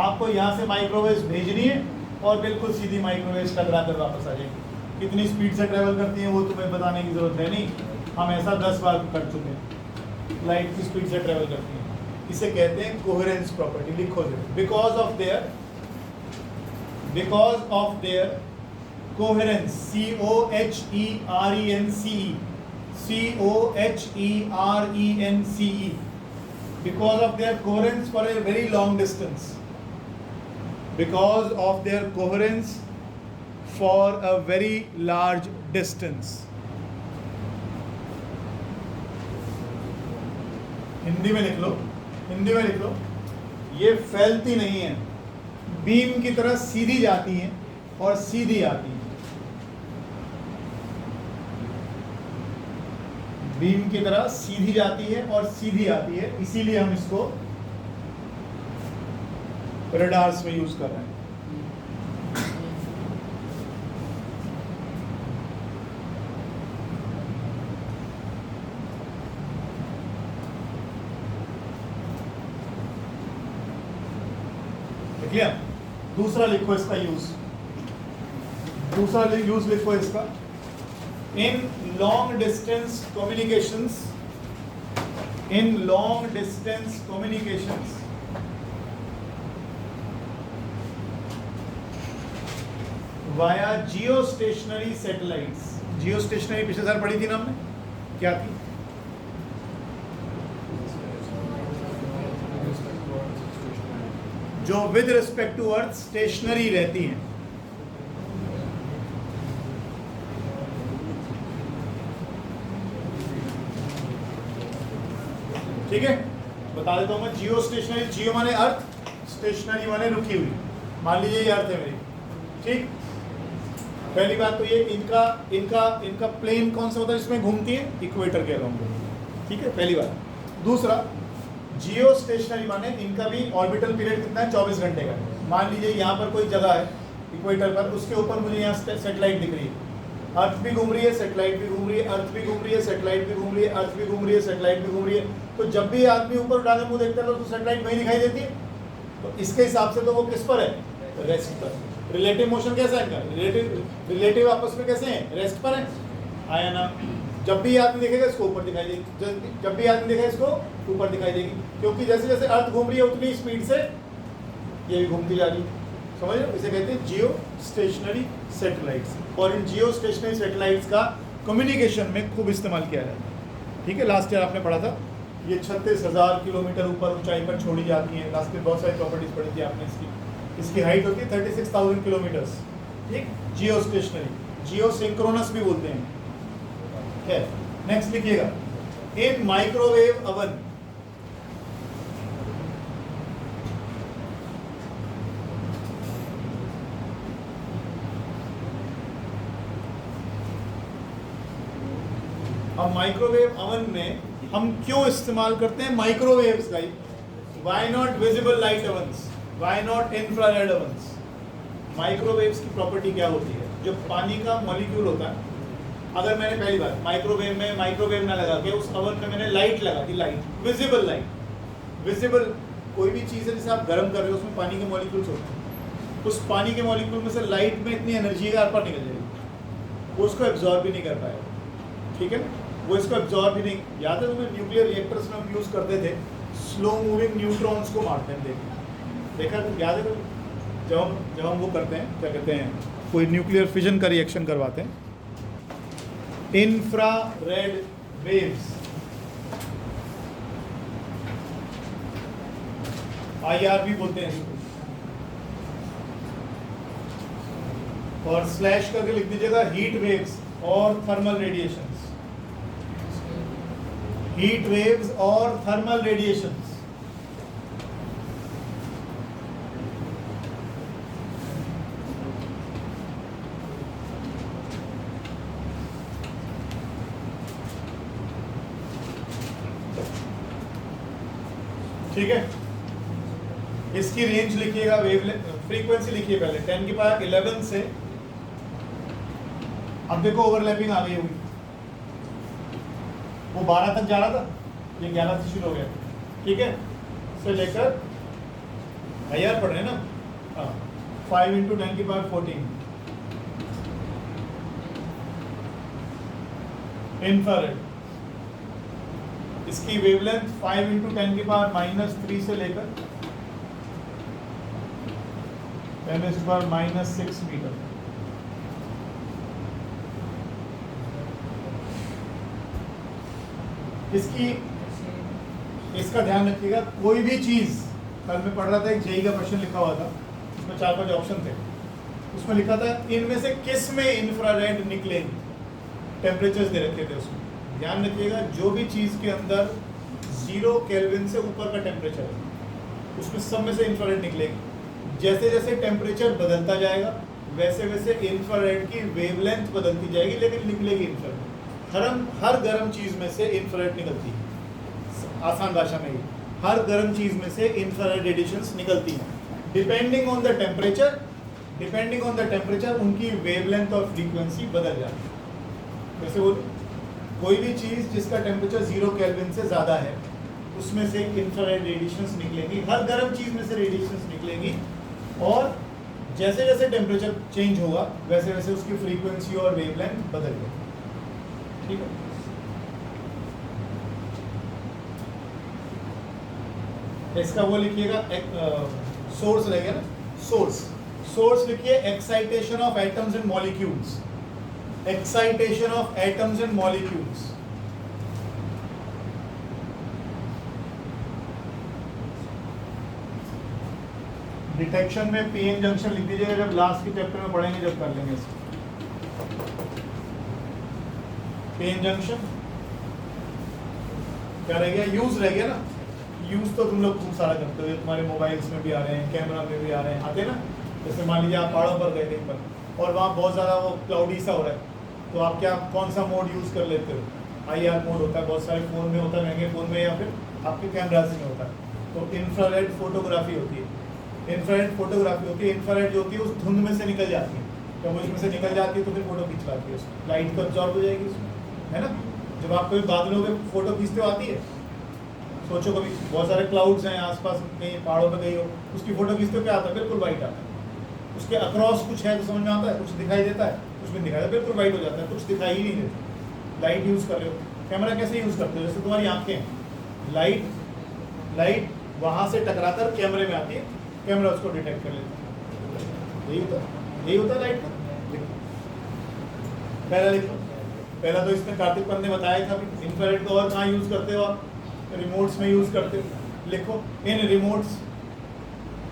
आपको यहाँ से माइक्रोवेव्स भेजनी है और बिल्कुल सीधी माइक्रोवेव्स टकरा कर वापस आ जाएगी। कितनी स्पीड से ट्रैवल करती हैं वो तुम्हें बताने की ज़रूरत है नहीं, हम ऐसा 10 बार कर चुके हैं। लाइट की स्पीड से ट्रैवल करती हैं, इसे कहते हैं कोहेरेंस प्रॉपर्टी। लिखो जरा, because of their coherence, COHERENCE, because of their coherence for a very long distance, because of their coherence for a very large distance। Hindi में लिख लो, ये फैलती नहीं है, बीम की तरह सीधी जाती हैं और सीधी आती हैं। बीम की तरह सीधी जाती है और सीधी आती है, इसीलिए हम इसको रडार्स में यूज कर रहे हैं। क्लियर? दूसरा लिखो इसका यूज, लिखो इसका, in long distance communications via geostationary satellites. Geostationary पिछले साल पढ़ी थी ना हमने, क्या थी? जो with respect to earth stationary रहती हैं। ठीक है, बता देता हूं मैं। जियो स्टेशनरी, जियो माने अर्थ, स्टेशनरी माने रुकी हुई। मान लीजिए ये अर्थ है मेरी, ठीक। पहली बात तो ये इनका प्लेन कौन सा होता है जिसमें घूमती है? इक्वेटर के अराउंड, ठीक है, पहली बात। दूसरा, जियो स्टेशनरी माने इनका भी ऑर्बिटल पीरियड कितना है? 24 घंटे का। मान लीजिए यहाँ पर कोई जगह है इक्वेटर पर, उसके ऊपर मुझे यहाँ सेटेलाइट दिख रही है, अर्थ भी घूम रही है, सेटेलाइट भी घूम रही है, अर्थ भी घूम रही है, सेटेलाइट भी घूम रही है, अर्थ भी घूम रही है, सेटेलाइट भी घूम रही है। तो जब भी आदमी ऊपर उठा के मुंह देखता है तो सेटेलाइट वहीं दिखाई देती है। तो इसके हिसाब से तो वो किस पर है? रेस्ट पर। रिलेटिव मोशन कैसा है इनका? रिलेटिव आपस में कैसे हैं? रेस्ट पर है। आया ना? जब भी आदमी देखेगा इसको ऊपर दिखाई देगी, जब भी आदमी देखेगा इसको ऊपर दिखाई देगी, क्योंकि जैसे जैसे अर्थ घूम रही है उतनी स्पीड से ये भी घूमती जा रही है। समझ रहे हो? इसे कहते हैं जियो स्टेशनरी सैटेलाइट्स। और इन जियो स्टेशनरी सैटेलाइट्स का कम्युनिकेशन में खूब इस्तेमाल किया जाता है। ठीक है, लास्ट ईयर आपने पढ़ा था, ये 36,000 किलोमीटर ऊपर ऊंचाई पर छोड़ी जाती हैं। लास्ट ईयर बहुत सारी प्रॉपर्टीज पढ़ी थी आपने इसकी हाइट होती है 36,000 किलोमीटर्स। ठीक, जियो स्टेशनरी, जियो सिंक्रोनस भी बोलते हैं। नेक्स्ट लिखिएगा, इन माइक्रोवेव अवन, अब माइक्रोवेव ओवन में हम क्यों इस्तेमाल करते हैं माइक्रोवेव्स का? Why not visible light ovens, why not infrared ovens? Microwaves की प्रॉपर्टी क्या होती है? जो पानी का मॉलिक्यूल होता है, अगर मैंने पहली बार माइक्रोवेव में लगा के उस ओवन में मैंने लाइट लगा दी, लाइट, विजिबल लाइट, विजिबल कोई भी चीज़ है जैसे आप गर्म कर रहे हो, उसमें पानी के मॉलिक्यूल्स होते हैं, उस पानी के मॉलिक्यूल में से लाइट में इतनी एनर्जी का आर पार निकल जाएगी, वो उसको एब्जॉर्ब भी नहीं कर पाएगा, ठीक है ना? वो इसको एब्जॉर्ब भी नहीं, याद है तुम्हें न्यूक्लियर रिएक्टर्स में हम यूज़ करते थे, स्लो मूविंग न्यूट्रॉन्स को मारते हैं, देखा याद है? जब हम वो करते हैं, क्या कहते हैं, कोई न्यूक्लियर फिजन का रिएक्शन करवाते हैं, इंफ्रारेड वेव्स, IRV बोलते हैं इसको, और स्लैश करके लिख दीजिएगा हीट वेव्स और थर्मल रेडिएशंस, हीट वेव्स और थर्मल रेडिएशंस। ठीक है, इसकी रेंज लिखिएगा, वेवलेंथ, फ्रीक्वेंसी लिखिए पहले 10 की पावर 11 से, अब देखो ओवरलैपिंग आ गई होगी, वो 12 तक जा रहा था, ये 11 से शुरू हो गया, ठीक है, से लेकर IR पढ़ रहे हैं ना, 5 × 10 की पावर 14 इंफ्रारेड, इसकी वेवलेंथ 5 × 10 की पावर -3 से लेकर 10 की पावर -6 मीटर। इसका ध्यान रखिएगा, कोई भी चीज, कल मैं पढ़ रहा था, एक जेई का क्वेश्चन लिखा हुआ था, उसमें 4-5 ऑप्शन थे, उसमें लिखा था इनमें से किस में इंफ्रारेड निकलेंगे, टेम्परेचर्स दे रखे थे उसमें। ध्यान रखिएगा, जो भी चीज़ के अंदर 0 केल्विन से ऊपर का टेम्परेचर है, उसमें सब में से इंफ्रारेड निकलेगी। जैसे जैसे टेम्परेचर बदलता जाएगा वैसे वैसे इंफ्रारेड की वेवलेंथ बदलती जाएगी, लेकिन निकलेगी इंफ्रारेड। हर गर्म चीज़ में से इंफ्रारेड निकलती है, आसान भाषा में ही, हर गर्म चीज़ में से इंफ्रारेड रेडिएशंस निकलती हैं। डिपेंडिंग ऑन द टेम्परेचर उनकी वेवलेंथ और फ्रीक्वेंसी बदल जाती है। जैसे वो कोई भी चीज़ जिसका टेम्परेचर 0 केल्विन से ज़्यादा है, उसमें से इंफ्रारेड रेडिएशंस निकलेंगी, हर गर्म चीज़ में से रेडिएशंस निकलेंगी, और जैसे जैसे टेम्परेचर चेंज होगा वैसे वैसे उसकी फ्रीक्वेंसी और वेवलेंथ बदल जाएगी, ठीक है। इसका वो लिखिएगा, सोर्स रहेगा ना, सोर्स लिखिए, excitation of atoms and molecules, excitation of atoms and molecules. Detection में पीएन जंक्शन लिख दीजिएगा, जब लास्ट के चैप्टर में पढ़ेंगे, जब कर लेंगे इसको। पीएन जंक्शन क्या रह गया, यूज रह गया ना, यूज तो तुम लोग खूब सारा करते हो, तुम्हारे मोबाइल्स में भी आ रहे हैं, कैमरा में भी आ रहे हैं, आते हैं ना। जैसे मान लीजिए आप पहाड़ों पर गए कहीं पर और वहाँ बहुत ज़्यादा वो क्लाउडी सा हो रहा है, तो आप क्या, कौन सा मोड यूज़ कर लेते हो? IR मोड होता है, बहुत सारे फ़ोन में होता है, महंगे फ़ोन में, या फिर आपके कैमराज में होता है। तो इंफ्रारेड फोटोग्राफी होती है, इंफ्रारेड जो होती है उस धुंध में से निकल जाती है, जब वो इसमें से निकल जाती है तो फिर फोटो खींच पाती है, उसमें लाइट तो अब्जॉर्ब हो जाएगी उसमें, है ना। जब आप कभी बादलों में फोटो खींचते हो, आती है, सोचो कभी बहुत सारे क्लाउड्स हैं आसपास, कहीं पहाड़ों पे गई हो, उसकी फोटो खींचते हो, क्या आता है? बिल्कुल वाइट आता है। उसके अक्रॉस कुछ है तो समझ में आता है, कुछ दिखाई देता है, कुछ भी दिखाई देता है, बिल्कुल वाइट हो जाता है, कुछ दिखाई ही नहीं देता। लाइट यूज़ कर रहे हो, कैमरा कैसे यूज़ करते हो? जैसे तुम्हारी आँखें, लाइट वहाँ से टकराकर कैमरे में आती है, कैमरा उसको डिटेक्ट कर लेता है। यही होता है लाइट का। पहला लिखो, पहला तो इसमें कार्तिक पंत ने बताया था, इंफ्रारेड को और कहाँ यूज़ करते हो आप? रिमोट्स में यूज़ करते हो। लिखो, in remotes,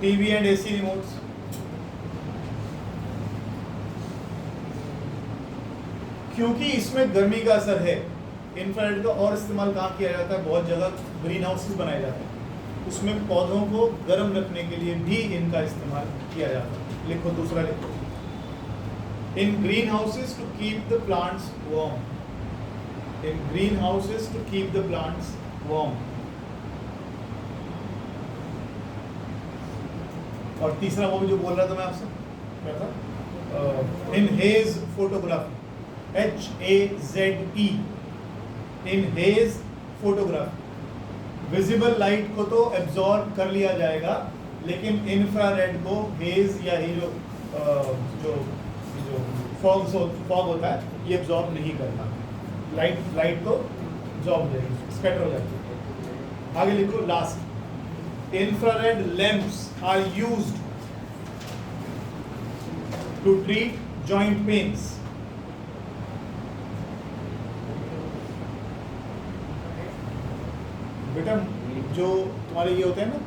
TV and AC remotes, क्योंकि इसमें गर्मी का असर है, इंफ्रारेड का और इस्तेमाल कहाँ किया जाता है? बहुत जगह ग्रीन हाउसेस बनाए जाते हैं, उसमें पौधों को गर्म रखने के लिए भी इनका इस्तेमाल किया जाता है। लिखो, दूसरा लिखो, in greenhouses to keep the plants warm. in greenhouses to keep the plants warm. और तीसरा वो भी जो बोल रहा था मैं आपसे क्या था, इन हेज फोटोग्राफी, HAZE, इन हेज फोटोग्राफी, विजिबल लाइट को तो एब्जॉर्ब कर लिया जाएगा, लेकिन इंफ्रारेड को हेज या ये जो फॉग होता है ये एब्जॉर्ब नहीं करता, लाइट तो एब्जॉर्ब हो जाएगी, स्कैटर हो जाएगी। आगे लिखो last, infrared lamps are used to treat joint pains. बेटा जो तुम्हारे ये होते हैं ना